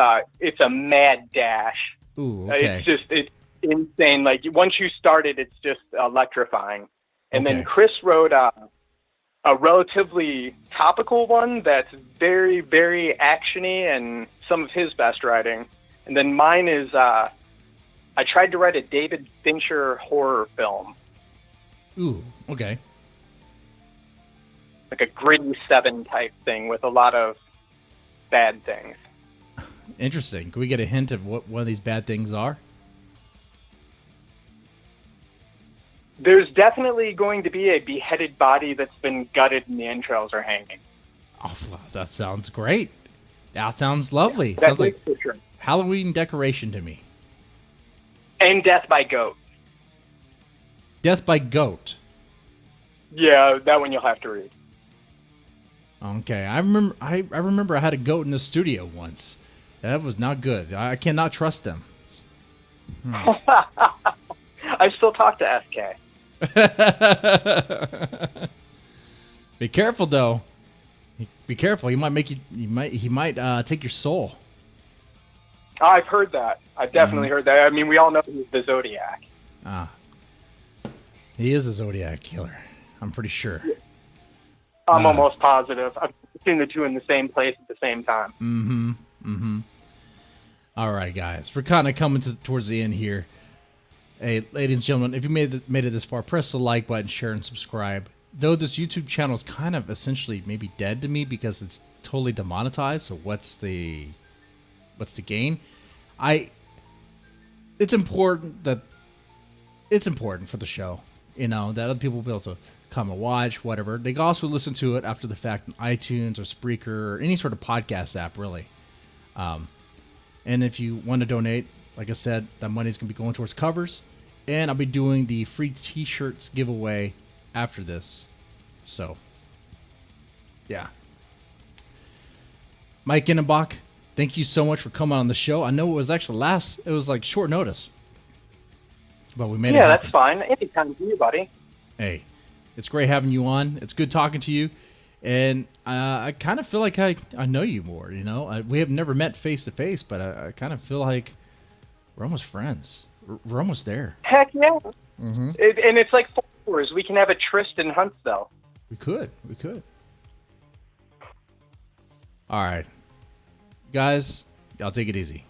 [SPEAKER 2] a mad dash.
[SPEAKER 1] Ooh, okay.
[SPEAKER 2] It's insane. Like once you start it, it's just electrifying. And then Chris wrote a relatively topical one that's very, very actiony and some of his best writing. And then mine is, I tried to write a David Fincher horror film.
[SPEAKER 1] Ooh, okay.
[SPEAKER 2] Like a gritty 7 type thing with a lot of bad things.
[SPEAKER 1] Interesting. Can we get a hint of what one of these bad things are?
[SPEAKER 2] There's definitely going to be a beheaded body that's been gutted and the entrails are hanging.
[SPEAKER 1] Oh, that sounds great. That sounds lovely.
[SPEAKER 2] Yeah,
[SPEAKER 1] sounds like Halloween decoration to me.
[SPEAKER 2] And death by goat.
[SPEAKER 1] Death by goat.
[SPEAKER 2] Yeah, that one you'll have to read.
[SPEAKER 1] Okay, I remember I had a goat in the studio once. That was not good. I cannot trust them.
[SPEAKER 2] I still talk to SK.
[SPEAKER 1] Be careful though. Be careful. He might he might take your soul.
[SPEAKER 2] Oh, I've heard that. I've definitely heard that. I mean, we all know he's the Zodiac.
[SPEAKER 1] He is a Zodiac killer. I'm pretty sure.
[SPEAKER 2] I'm almost positive. I've seen the two in the same place at the same time.
[SPEAKER 1] Mm-hmm. All right, guys. We're kind of coming towards the end here. Hey, ladies and gentlemen, if you made it this far, press the like button, share, and subscribe. Though this YouTube channel is kind of essentially maybe dead to me because it's totally demonetized, so what's the gain? It's important for the show, that other people will be able to come and watch, whatever. They can also listen to it after the fact on iTunes or Spreaker or any sort of podcast app, really. And if you want to donate, like I said, that money's going to be going towards covers. And I'll be doing the free t-shirts giveaway after this. So, yeah. m.enennbach, thank you so much for coming on the show. I know it was actually like short notice. But we made it happen.
[SPEAKER 2] Yeah, that's fine. Anytime for you, buddy.
[SPEAKER 1] Hey, it's great having you on. It's good talking to you. And I kind of feel like I know you more, We have never met face to face, but I kind of feel like we're almost friends. We're almost there.
[SPEAKER 2] Heck yeah.
[SPEAKER 1] Mm-hmm.
[SPEAKER 2] And it's like 4 hours. We can have a tryst in Huntsville.
[SPEAKER 1] We could. All right. Guys, y'all take it easy.